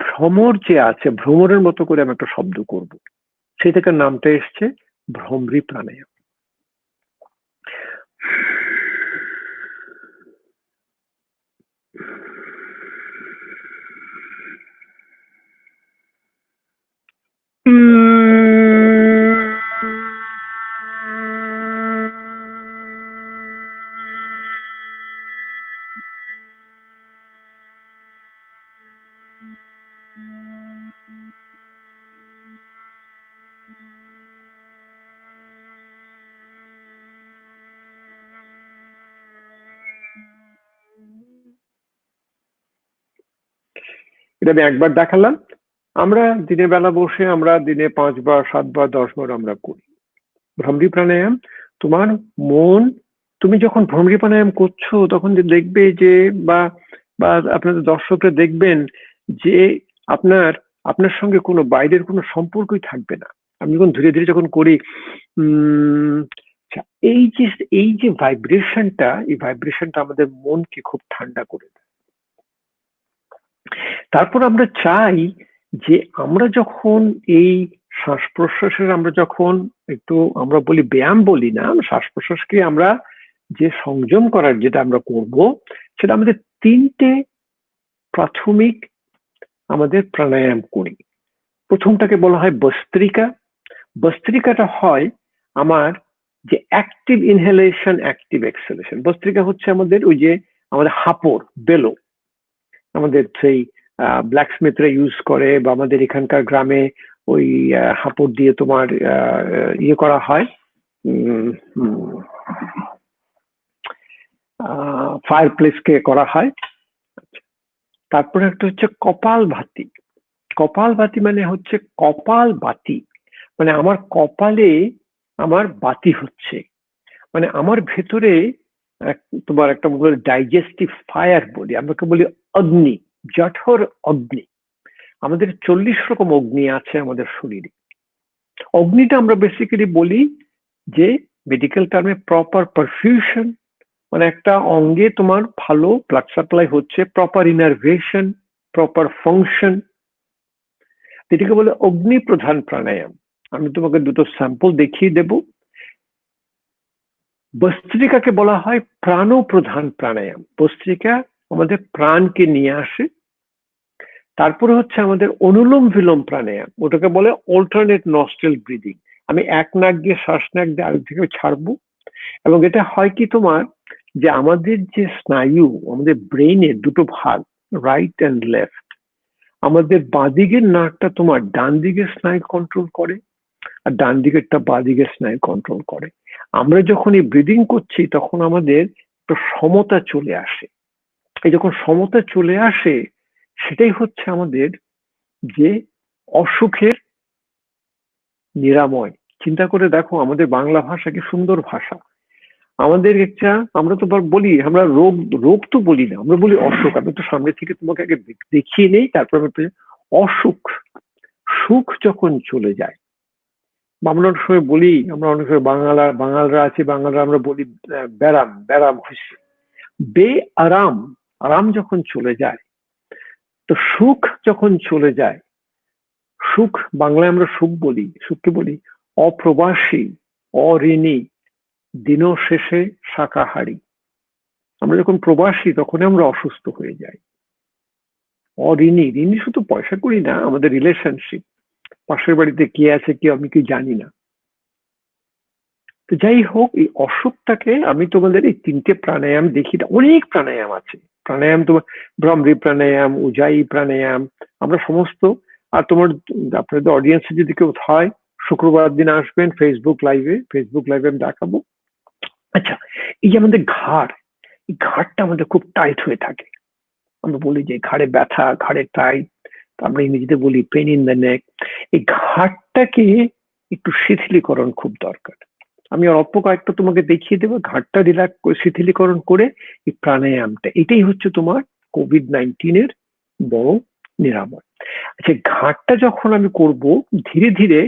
ভ্রমর যে আছে, ভ্রমরের মতো করে আমি একটা শব্দ করব। সেই থেকে নামটা এসছে ভ্রমরি প্রাণায়াম। এটা আমি একবার দেখালাম। আমরা দিনের বেলা বসে আমরা দিনে 5 বার 7 বার 10 বার আমরা করি ভ্রমরি প্রাণায়াম। তোমার মন, তুমি যখন ভ্রমরি প্রাণায়াম করছো তখন যে দেখবে যে বা বা আপনাদের দর্শকরা দেখবেন যে আপনার আপনার সঙ্গে কোনো বাইরের কোনো সম্পর্কই থাকবে না। আমি যখন ধীরে ধীরে যখন করি আচ্ছা, এই যে ভাইব্রেশনটা, এই ভাইব্রেশনটা আমাদের মনকে খুব ঠান্ডা করে দেয়। তারপর আমরা চাই যে আমরা যখন এই শ্বাস প্রশ্বাসের আমরা যখন একটু আমরা বলি ব্যায়াম বলি না, শ্বাস প্রশ্বাসকে আমরা যে সংযম করার যেটা আমরা করব সেটা আমাদের 3টে প্রাথমিক আমাদের প্রাণায়াম করি। প্রথমটাকে বলা হয় বস্ত্রিকা। বস্ত্রিকাটা হয় আমার যে অ্যাক্টিভ ইনহেলেশন অ্যাক্টিভ এক্সহেলেশন। বস্ত্রিকা হচ্ছে আমাদের ওই যে আমাদের হাঁপড় বেলো, আমাদের সেই ব্ল্যাক স্মিথরা ইউজ করে বা আমাদের এখানকার গ্রামে ওই হাঁপড় দিয়ে তোমার ইয়ে করা হয়, ফায়ার প্লেসকে করা হয়। তারপরে একটা হচ্ছে কপাল ভাতি। কপাল ভাতি মানে হচ্ছে কপাল বাতি, মানে আমার কপালে আমার বাতি হচ্ছে, মানে আমার ভেতরে তোমার একটা ডাইজেস্টিভ ফায়ার বলি, আমরা বলি অগ্নি, জঠর অগ্নি। আমাদের 40 রকম অগ্নি আছে আমাদের শরীরে। অগ্নিটা আমরা বেসিক্যালি বলি যে মেডিকেল টার্মে প্রপার পারফিউশন, মানে একটা অঙ্গে তোমার ভালো ব্লাড সাপ্লাই হচ্ছে, প্রপার ইনারভেশন, প্রপার ফাংশন, এটাকে বলে অগ্নি প্রধান প্রাণায়াম। আমি তোমাকে দুটো স্যাম্পল দেখিয়ে দেব। বস্ত্রিকাকে বলা হয় প্রাণ প্রধান প্রাণায়াম। বস্ত্রিকা আমাদের প্রাণকে নিয়ে আসে। তারপরে হচ্ছে আমাদের অনুলোম বিলোম প্রাণায়াম, ওটাকে বলে অল্টারনেট নস্ট্রেল ব্রিদিং। আমি এক নাক দিয়ে শ্বাস নাক দিয়ে আরেক দিকে ছাড়বো, এবং এটা হয় কি তোমার যে আমাদের যে স্নায়ু, আমাদের ব্রেইনের দুটো ভাগ, রাইট অ্যান্ড লেফট, আমাদের বাঁদিকের নাকটা তোমার ডান দিকের স্নায়ু কন্ট্রোল করে, আর ডান দিকেরটা বাঁ দিকের স্নায়ু কন্ট্রোল করে। আমরা যখন এই ব্রিদিং করছি তখন আমাদের একটা সমতা চলে আসে। এই যখন সমতা চলে আসে সেটাই হচ্ছে আমাদের যে অসুখের নিরাময়। চিন্তা করে দেখো আমাদের বাংলা ভাষা কি সুন্দর ভাষা। আমাদের একটা আমরা তো বলি, আমরা রোগ রোগ তো বলি না, আমরা বলি অসুখ। আমি তো সামনে থেকে তোমাকে আগে দেখিয়ে নেই, তারপর অসুখ। সুখ যখন চলে যায়, আমরা অনেক সময় বলি, আমরা অনেক সময় বাঙালরা আছি, বাঙালরা আমরা বলি ব্যারাম ব্যারাম হয়েছে। বে আরাম, আরাম যখন চলে যায়, তো সুখ যখন চলে যায়, সুখ বাংলায় আমরা সুখ বলি, সুখকে বলি অপ্রবাসী, অঋণী, দিন শেষে শাকাহারী। আমরা যখন প্রবাসী তখন আমরা অসুস্থ হয়ে যাই। অঋণী, ঋণী শুধু পয়সা করি না, আমাদের রিলেশনশিপ, পাশের বাড়িতে কে আছে কি আমি কি জানি না। তো যাই হোক, এই অসুখটাকে আমি তোমাদের এই 3টে প্রাণায়াম দেখি। অনেক প্রাণায়াম আছে, প্রাণায়াম তোমার ভ্রমরি প্রাণায়াম, উজাই প্রাণায়াম, আমরা সমস্ত। আর তোমার আপনাদের অডিয়েন্সে যদি কেউ হয়, শুক্রবার দিন আসবেন ফেসবুক লাইভে আমি দেখাবো। আচ্ছা, এই যে আমাদের ঘাড়, এই ঘাড়টা আমাদের খুব টাইট হয়ে থাকে। আমরা বলি যে ঘাড়ে ব্যথা, ঘাড়ে টাইট, আমরা ইংরেজিতে বলি পেন ইন দ্য নেক। এই ঘাড়টাকে একটু শিথিলীকরণ খুব দরকার। আমি অল্প কয়েকটা তোমাকে দেখিয়ে দেবো, ঘাড়টা রিল্যাক্স করে শিথিলীকরণ করে এই প্রাণায়ামটা, এটাই হচ্ছে তোমার কোভিড-19 বড় নিরাময়। আচ্ছা, ঘাড়টা যখন আমি করব ধীরে ধীরে,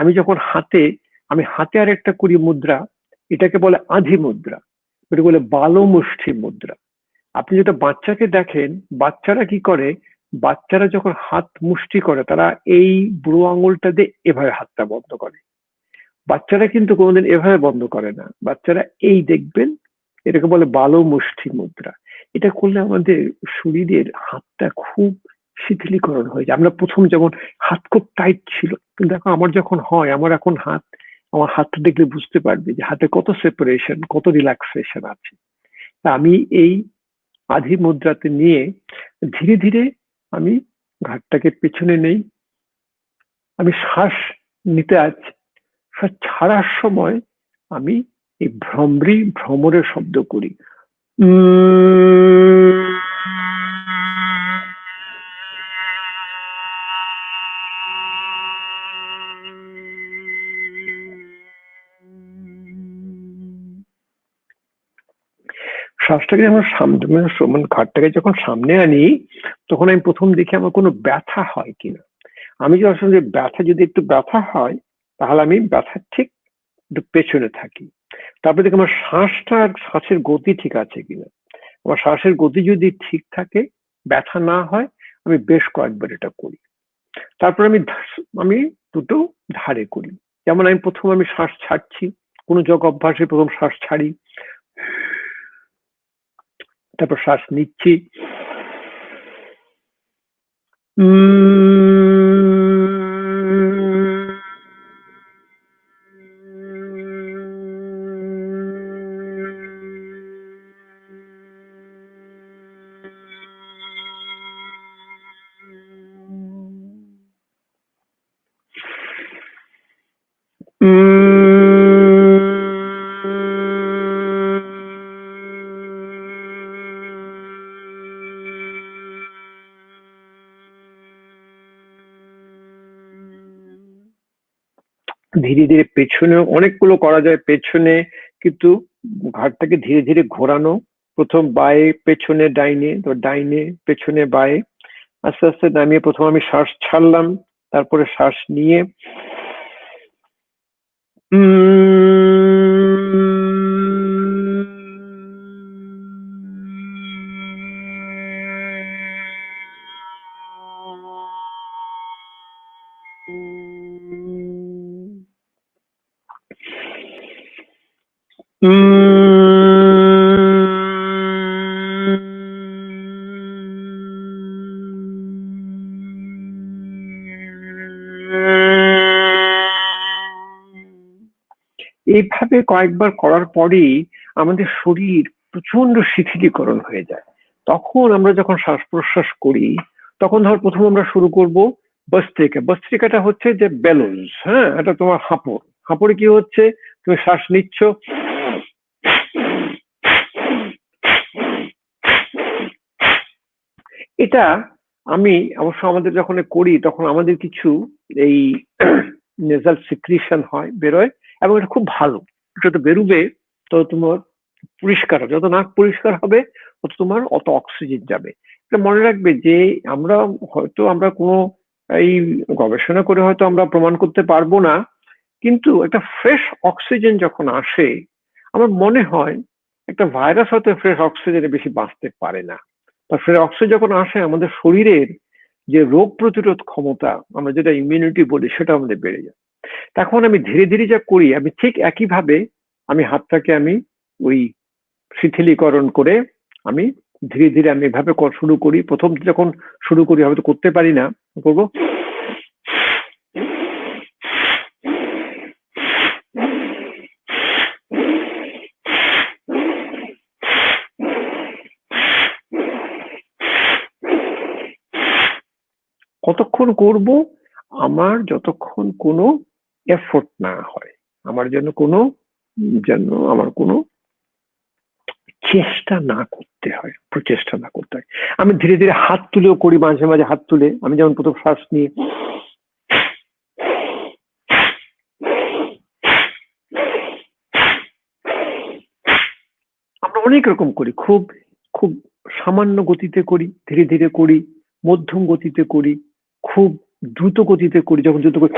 আমি যখন আমি হাতে আর একটা করি মুদ্রা, এটাকে বলে আধি মুদ্রা, এটা বলে বালমুষ্ঠি মুদ্রা। আপনি যেটা বাচ্চাকে দেখেন, বাচ্চারা কি করে, বাচ্চারা যখন হাত মুষ্টি করে তারা এই বুড়ো আঙুলটা দিয়ে এভাবে হাতটা বন্ধ করে। বাচ্চারা কিন্তু কোনোদিন এভাবে বন্ধ করে না, বাচ্চারা এই দেখবেন, এটাকে বলে বালমুষ্ঠি মুদ্রা। এটা করলে আমাদের শরীরের হাতটা খুব শিথিলীকরণ হয়ে যায়। আমরা প্রথম যেমন হাত খুব টাইট ছিল, কিন্তু দেখো আমার যখন হয়, আমার এখন আমার হাতটা দেখলে বুঝতে পারবে যে হাতে কত সেপারেশন, কত রিল্যাক্সেশন আছে। তা আমি এই আধি মুদ্রাতে নিয়ে ধীরে ধীরে আমি ঘাটটাকে পেছনে নেই, আমি শ্বাস নিতে আছি, শ্বাস ছাড়ার সময় আমি এই ভ্রমরের শব্দ করি। শ্বাসটাকে যখন সামনে মানে ঘাটটাকে যখন সামনে আনি, তখন আমি প্রথম দেখি আমার কোনো ব্যথা হয় কিনা। আমি যদি আসলে ব্যথা যদি একটু ব্যথা হয়, তাহলে আমি ব্যথার ঠিক একটু পেছনে থাকি। তারপরে দেখি আমার শ্বাসটা আর শ্বাসের গতি ঠিক আছে কিনা। আমার শ্বাসের গতি যদি ঠিক থাকে, ব্যথা না হয়, আমি বেশ কয়েকবার এটা করি। তারপর আমি দুটো ধারে করি। যেমন আমি প্রথম আমি শ্বাস ছাড়ছি, কোনো যোগ অভ্যাসে প্রথম শ্বাস ছাড়ি, তারপর শ্বাস নিচ্ছি, ধীরে ধীরে পেছনে অনেকগুলো করা যায় পেছনে, কিন্তু ঘাড়টাকে ধীরে ধীরে ঘোরানো, প্রথম বায়ে পেছনে ডাইনে, তো ডাইনে পেছনে বায়ে, আস্তে আস্তে নামিয়ে প্রথম আমি শ্বাস ছাড়লাম, তারপরে শ্বাস নিয়ে এইভাবে কয়েকবার করার পরেই আমাদের শরীর প্রচন্ড শিথিলীকরণ হয়ে যায়। তখন আমরা যখন শ্বাস প্রশ্বাস করি, তখন ধর প্রথম আমরা শুরু করব বস্ত্রিকা। বস্ত্রিকাটা হচ্ছে যে বেলুনস, হ্যাঁ, এটা তোমার হাঁপড়। হাঁপড়ে কি হচ্ছে, তুমি শ্বাস নিচ্ছ, এটা আমি অবশ্য আমাদের যখন করি তখন আমাদের কিছু এই নেজাল সিক্রিশন হয়, বেরোয়, এবং এটা খুব ভালো। যত বেরুবে তত তোমার পরিষ্কার হবে, যত নাক পরিষ্কার হবে তত তোমার অত অক্সিজেন যাবে। এটা মনে রাখবে যে আমরা কোনো এই গবেষণা করে হয়তো আমরা প্রমাণ করতে পারবো না, কিন্তু একটা ফ্রেশ অক্সিজেন যখন আসে, আমার মনে হয় একটা ভাইরাস হয়তো ফ্রেশ অক্সিজেনে বেশি বাঁচতে পারে না। বা ফ্রেশ অক্সিজেন যখন আসে, আমাদের শরীরের যে রোগ প্রতিরোধ ক্ষমতা, আমরা যেটা ইমিউনিটি বলি, সেটা আমাদের বেড়ে যায়। তখন আমি ধীরে ধীরে যা করি, আমি ঠিক একইভাবে আমি হাতটাকে আমি ওই শিথিলীকরণ করে আমি ধীরে ধীরে আমি এভাবে শুরু করি। প্রথম যখন শুরু করি হয়তো করতে পারি না, করবো কতক্ষণ করব, আমার যতক্ষণ কোনো এফোর্ট না হয়, আমার আমার কোনো চেষ্টা না করতে হয়, প্রচেষ্টা না করতে হয়। আমি ধীরে ধীরে হাত তুলেও করি, মাঝে মাঝে হাত তুলে আমি যেমন প্রথম শ্বাস নিয়ে আমরা অনেক রকম করি, খুব খুব সামান্য গতিতে করি, ধীরে ধীরে করি, মধ্যম গতিতে করি, খুব দ্রুত গতিতে করি। যখন দ্রুত করি,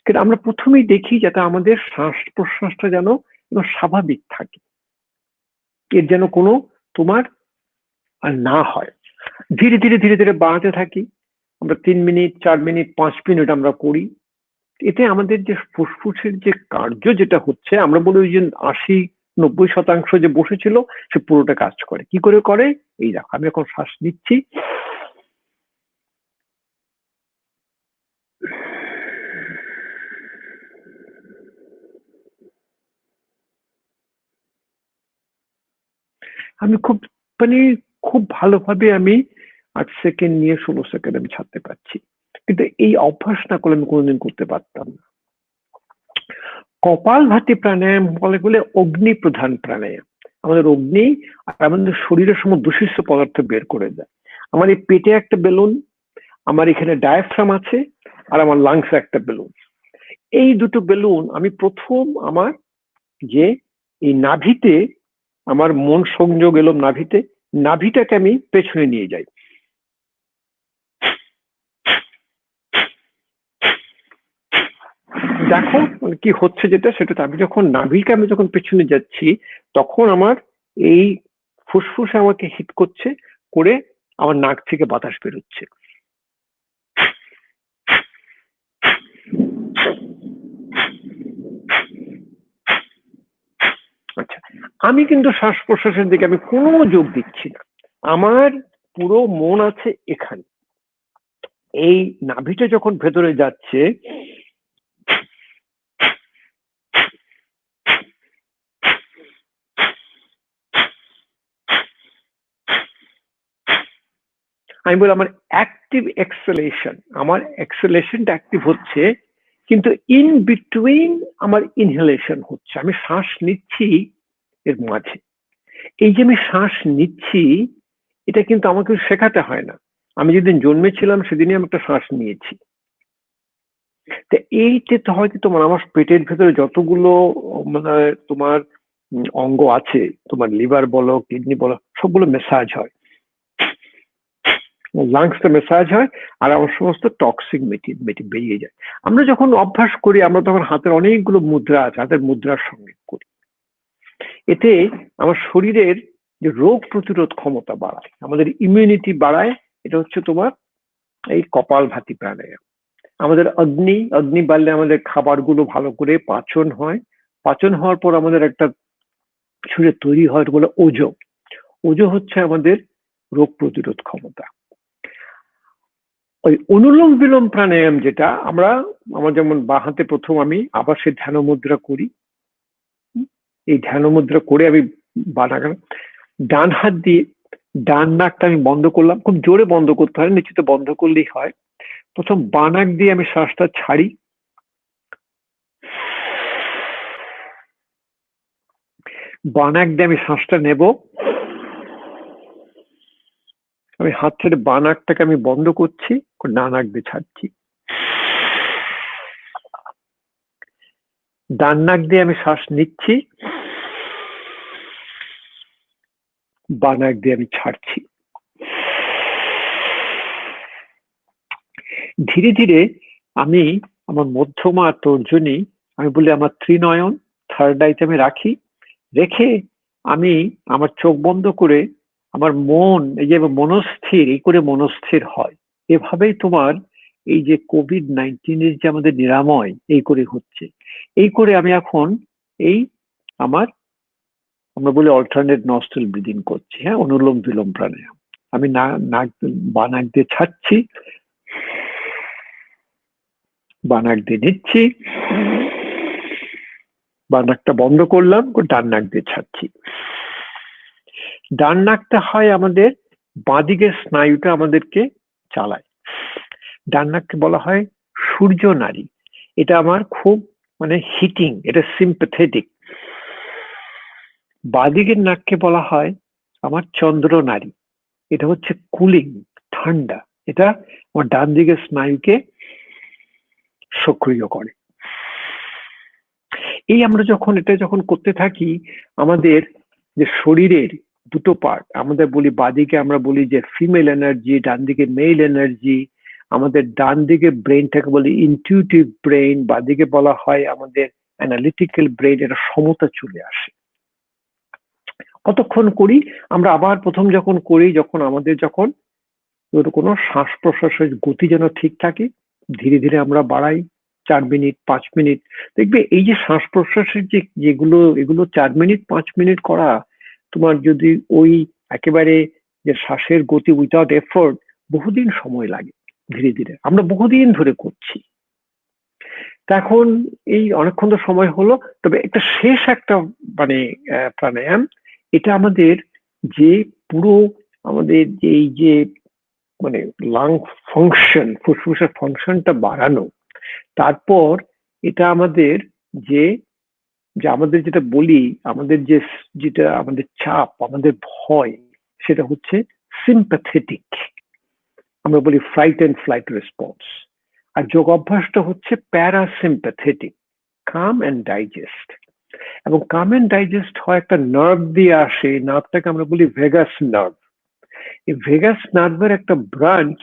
কিন্তু আমরা প্রথমেই দেখি যাতে আমাদের শ্বাস প্রশ্বাসটা যেন স্বাভাবিক থাকে, এর যেন কোনো তোমার আর না হয়। ধীরে ধীরে ধীরে ধীরে বাড়াতে থাকি। আমরা 3 মিনিট, 4 মিনিট, 5 মিনিট আমরা করি। এতে আমাদের যে ফুসফুসের যে কার্য যেটা হচ্ছে, আমরা বলি ওই যে 80-90% যে বসেছিল, সে পুরোটা কাজ করে। কি করে করে? এই দেখো, আমি এখন শ্বাস নিচ্ছি, আমি মানে খুব ভালোভাবে আমি 8 সেকেন্ড নিয়ে 16 সেকেন্ড আমি ছাড়তে পারছি। কিন্তু এই অভ্যাস না করলে আমি কোনোদিন করতে পারতাম না। কপালভাতি প্রাণায়াম বলে অগ্নি প্রধান প্রাণায়াম। আমাদের অগ্নি আর আমাদের শরীরের সময় দূষিত পদার্থ বের করে দেয়। আমার এই পেটে একটা বেলুন, আমার এখানে ডায়াফ্রাম আছে, আর আমার লাংসে একটা বেলুন। এই দুটো বেলুন আমি প্রথম আমার যে এই নাভিতে আমার মন সংযোগ এলো নাভিতে, নাভিটাকে আমি পেছনে নিয়ে যাই। দেখো কি হচ্ছে যেটা, সেটা আমি যখন নাভিকে আমি যখন পেছনে যাচ্ছি, তখন আমার এই ফুসফুসে আমাকে হিট করছে, করে আমার নাক থেকে বাতাস বেরোচ্ছে। আচ্ছা, আমি কিন্তু শ্বাস প্রশ্বাসের দিকে আমি কোনো যোগ দিচ্ছি না, আমার পুরো মন আছে এখানে। এই নাভিটা যখন ভেতরে যাচ্ছে, আমি বলি আমার অ্যাক্টিভ এক্সেলেশন, আমার এক্সেলেশনটা অ্যাক্টিভ হচ্ছে, কিন্তু ইন বিটুইন আমার ইনহেলেশন হচ্ছে, আমি শ্বাস নিচ্ছি এর মাঝে। এই যে আমি শ্বাস নিচ্ছি, এটা কিন্তু আমাকে শেখাতে হয় না, আমি যেদিন জন্মেছিলাম সেদিনই আমি একটা শ্বাস নিয়েছি। তো এইটা তো হয়তো তোমার আমার পেটের ভেতরে যতগুলো মানে তোমার অঙ্গ আছে, তোমার লিভার বলো কিডনি বলো, সবগুলো মেসাজ হয়, লাংসটা মেসাজ হয়, আর আমার সমস্ত টক্সিক বেরিয়ে যায়। আমরা যখন অভ্যাস করি, আমরা তখন হাতের অনেকগুলো মুদ্রা আছে, হাতের মুদ্রার সঙ্গে করি। এতে আমার শরীরের যে রোগ প্রতিরোধ ক্ষমতা বাড়ায়, আমাদের ইমিউনিটি বাড়ায়। এটা হচ্ছে তোমার এই কপালভাতি প্রাণায়াম। আমাদের অগ্নি বাড়লে আমাদের খাবারগুলো ভালো করে পাচন হয়, পাচন হওয়ার পর আমাদের একটা শরীরে তৈরি হয় বলে ওজো। ওজো হচ্ছে আমাদের রোগ প্রতিরোধ ক্ষমতা। ওই অনুলোম বিলোম প্রাণায়াম যেটা আমার যেমন বাঁ হাতে প্রথম আমি আবার সে ধ্যান মুদ্রা করি, এই ধ্যান মুদ্রা করে আমি ডান হাত দিয়ে ডান নাকটা আমি বন্ধ করলাম, খুব জোরে বন্ধ করতে হয়, নিশ্চিত বন্ধ করলেই হয়। প্রথম বাঁ নাক দিয়ে আমি শ্বাসটা ছাড়ি, বাঁ নাক দিয়ে আমি শ্বাসটা নেব, আমি হাত ছেড়ে বাঁ নাকটাকে আমি বন্ধ করছি, ডান নাক দিয়ে ছাড়ছি। ডান নাক দিয়ে আমি শ্বাস নিচ্ছি, বাঁ নাক দিয়ে আমি ছাড়ছি। ধীরে ধীরে আমি আমার মধ্যমা তর্জনী, আমি বলি আমার ত্রিনয়ন, থার্ড আইতে আমি রাখি, রেখে আমি আমার চোখ বন্ধ করে আমার মন, এই যে মনস্থির, এই করে মনস্থির হয়। এভাবেই তোমার এই যে কোভিড-19 যে আমাদের নিরাময় এই করে হচ্ছে। এই করে আমি এখন এই আমরা বলি অল্টারনেট নস্ট্রাল ব্রিদিং করছি, হ্যাঁ, অনুলোম বিলোম প্রাণায়াম। আমি নাক বাঁ নাক দিয়ে ছাড়ছি, বাঁ নাক দিয়ে নিচ্ছি, বাঁ নাকটা বন্ধ করলাম, ডান নাক দিয়ে ছাড়ছি। ডান নাকটা হয় আমাদের বাঁদিকের স্নায়ুটা আমাদেরকে চালায়। ডান নাককে বলা হয় সূর্য নাড়ি। এটা আমার খুব হিটিং, এটা সিম্প্যাথেটিক। বাঁদিকের নাককে বলা হয় আমার চন্দ্র নাড়ি, এটা হচ্ছে কুলিং, ঠান্ডা। এটা আমার ডান দিকের স্নায়ুকে সক্রিয় করে। এই আমরা এটা যখন করতে থাকি, আমাদের যে শরীরের দুটো পার্ট, আমাদের বলি বাঁদিকে আমরা বলি যে ফিমেল এনার্জি, ডান দিকে মেল এনার্জি। আমাদের ডান দিকে ব্রেনটাকে বলি ইনটিউটিভ ব্রেন, বাঁদিকে বলা হয় আমাদের অ্যানালিটিক্যাল ব্রেন। এটা সমতা চলে আসে কতক্ষণ করি আমরা। আবার প্রথম যখন করি, আমাদের কোনো শ্বাস প্রশ্বাসের গতি যেন ঠিক থাকে, ধীরে ধীরে আমরা বাড়াই 4 মিনিট 5 মিনিট। দেখবে এই যে শ্বাস প্রশ্বাসের এগুলো 4 মিনিট 5 মিনিট করা, তোমার যদি ওই একেবারে যে শ্বাসের গতি উইথাউট এফোর্ট, বহুদিন সময় লাগে। ধীরে ধীরে আমরা বহুদিন ধরে করছি। এখন এই অনেকক্ষণ তো সময় হলো, তবে শেষ একটা প্রাণায়াম, এটা আমাদের যে পুরো আমাদের এই যে লাং ফাংশন, ফুসফুসের ফাংশনটা বাড়ানো। তারপর এটা আমাদের যে আমাদের যেটা বলি, আমাদের যেটা আমাদের চাপ, আমাদের ভয়, সেটা হচ্ছে সিম্প্যাথেটিক। আমরা বলি ফ্লাইট অ্যান্ড ফ্লাইট রেসপন্স। আর যোগ অভ্যাসটা হচ্ছে প্যারাসিম্প্যাথেটিক, কাম অ্যান্ড ডাইজেস্ট। এবং কাম অ্যান্ড ডাইজেস্ট হয় একটা নার্ভ দিয়ে আসে, নার্ভটাকে আমরা বলি ভেগাস নার্ভ। এই ভেগাস নার্ভের একটা ব্রাঞ্চ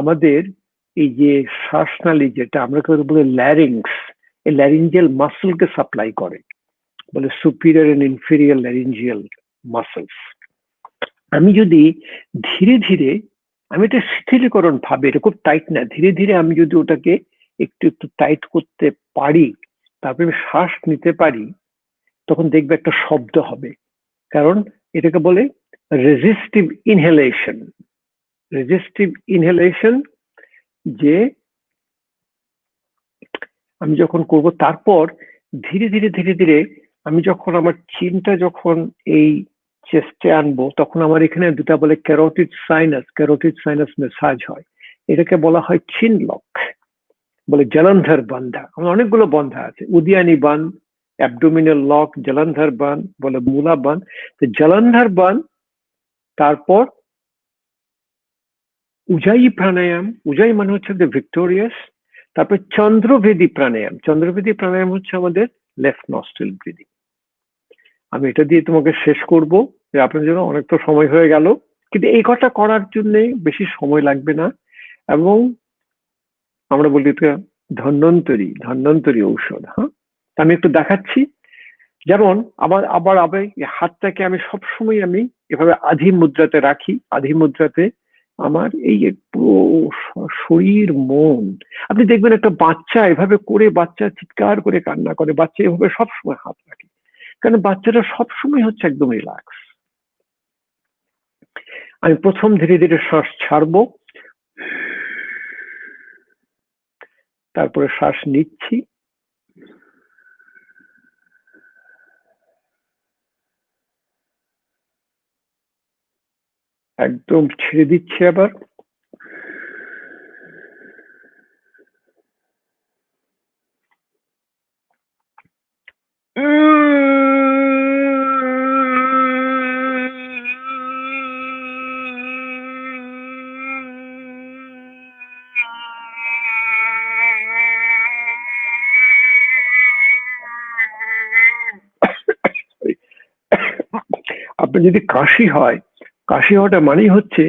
আমাদের এই যে শ্বাসনালী, যেটা আমরা বলি ল্যারিংস, এই ল্যারিঞ্জিয়াল মাসলকে সাপ্লাই করে, বলে superior and inferior laryngeal muscles. আমি যদি ধীরে ধীরে, আমি এটা শিথিলীকরণ ভাবে, এটা খুব টাইট না, ধীরে ধীরে আমি যদি ওটাকে একটু একটু টাইট করতে পারি, তারপরে আমি শ্বাস নিতে পারি, তখন দেখবে একটা শব্দ হবে। কারণ এটাকে বলে রেজিস্টিভ ইনহেলেশন। রেজিস্টিভ ইনহেলেশন, যে আমি যখন করব, তারপর ধীরে ধীরে ধীরে ধীরে আমি যখন আমার চিনটা যখন এই চেস্টে আনবো, তখন আমার এখানে দুটা বলে ক্যারোটিড সাইনাস মেসাজ হয়। এটাকে বলা হয় চিন লক, বলে জলন্ধর বান্ধা। আমার অনেকগুলো বন্ধা আছে, উদিয়ানি বান, অ্যাবডোমিনাল লক, জলন্ধর বান, বলে মূলা বান। তো জলন্ধর বান, তারপর উজাই প্রাণায়াম। উজাই মানে হচ্ছে ভিক্টোরিয়াস। তারপর চন্দ্রভেদী প্রাণায়াম। চন্দ্রভেদী প্রাণায়াম হচ্ছে আমাদের লেফট নস্ট্রিল ব্রিদিং। আমি এটা দিয়ে তোমাকে শেষ করব, যে আপনার জন্য অনেক তো সময় হয়ে গেল, কিন্তু এই কথা করার জন্য বেশি সময় লাগবে না। এবং আমরা বলি তো ধন্বন্তরী ঔষধ। হ্যাঁ, আমি একটু দেখাচ্ছি। যেমন আবার আবার আবার হাতটাকে আমি সবসময় আমি এভাবে আধি মুদ্রাতে রাখি। আধি মুদ্রাতে আমার এই পুরো শরীর মন, আপনি দেখবেন একটা বাচ্চা এভাবে করে, বাচ্চা চিৎকার করে কান্না করে, বাচ্চা এভাবে সবসময় হাত রাখে, কারণ বাচ্চাটা সবসময় হচ্ছে একদম রিল্যাক্স। আমি প্রথম ধীরে ধীরে শ্বাস ছাড়বো, তারপরে শ্বাস নিচ্ছি, একদম ছেড়ে দিচ্ছি আবার। আপনার যদি কাশি হয়, কাশি হওয়াটা মানেই হচ্ছে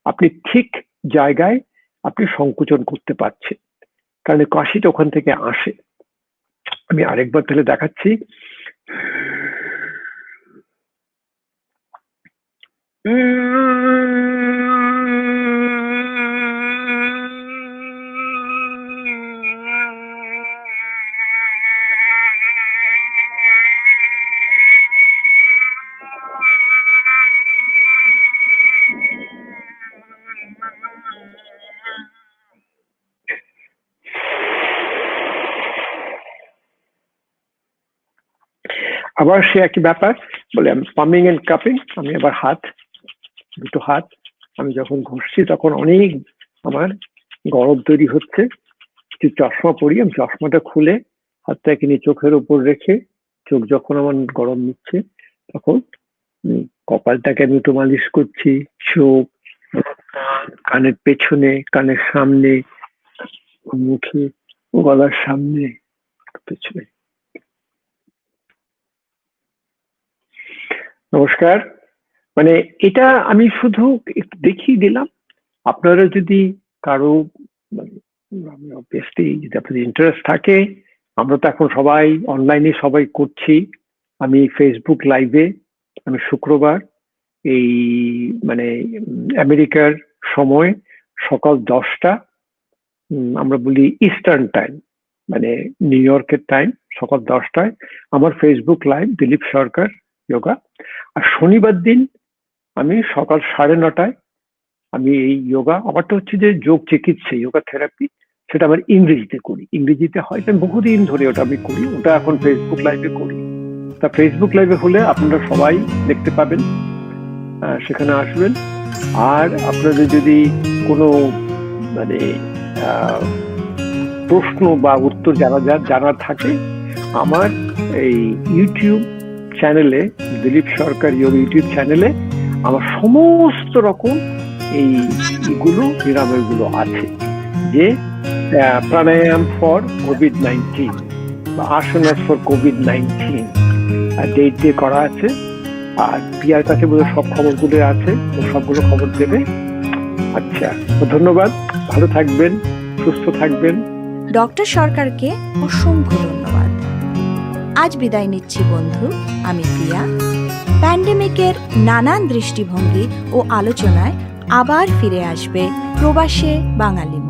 আপনি ঠিক জায়গায় আপনি সংকোচন করতে পারছেন, কারণ কাশিটা ওখান থেকে আসে। আমি আরেকবার তাহলে দেখাচ্ছি। আবার সে একই ব্যাপার, বলে আমি পামিং এন্ড কাপিং। আমি আবার দুটো হাত আমি যখন ঘষছি, তখন অনেক আমার গরম তৈরি হচ্ছে। কিছু চশমা পরি, আমি চশমাটা খুলে হাতটাকে নিয়ে চোখের উপর রেখে, চোখ যখন আমার গরম নিচ্ছে, তখন কপালটাকে আমি একটু মালিশ করছি, চোখ, কানের পেছনে, কানের সামনে, মুখে, গলার সামনে, পেছনে। নমস্কার। মানে এটা আমি শুধু একটু দেখিয়ে দিলাম। আপনারা যদি কারো অবভিয়াসলি যদি আপনাদের ইন্টারেস্ট থাকে, আমরা তো এখন সবাই অনলাইনে সবাই করছি। আমি ফেসবুক লাইভে, আমি শুক্রবার এই মানে আমেরিকার সময় সকাল 10টা, আমরা বলি ইস্টার্ন টাইম, মানে নিউ ইয়র্কের টাইম, সকাল 10টায় আমার ফেসবুক লাইভ দিলীপ সরকার যোগা। আর শনিবার দিন আমি সকাল 9:30টায় আমি এই যোগা, আমারটা হচ্ছে যে যোগ চিকিৎসা, যোগা থেরাপি, সেটা আবার ইংরেজিতে করি। ইংরেজিতে হয়, বহুদিন ধরে ওটা আমি করি, ওটা এখন ফেসবুক লাইভে করি। তা ফেসবুক লাইভে হলে আপনারা সবাই দেখতে পাবেন, সেখানে আসবেন। আর আপনাদের যদি কোনো মানে প্রশ্ন বা উত্তর জানার থাকে, আমার এই ইউটিউব চ্যানেলে, দিলীপ সরকার যোগা ইউটিউব চ্যানেলে আমার সমস্ত রকম এইগুলো নিরাময়গুলো আছে, যে প্রাণায়াম ফর কোভিড-19 বা আসানাস ফর কোভিড-19, ডেট দিয়ে করা আছে। আর প্রিয়ার কাছে বোধহয় সব খবরগুলো আছে, ও সবগুলো খবর দেবে। আচ্ছা, ধন্যবাদ, ভালো থাকবেন, সুস্থ থাকবেন। ডক্টর সরকারকে অসংখ্য ধন্যবাদ। আজ বিদায় নিচ্ছি বন্ধু, আমি প্রিয়া। প্যান্ডেমিকের নানান দৃষ্টিভঙ্গি ও আলোচনায় আবার ফিরে আসবে প্রবাসে বাঙালি।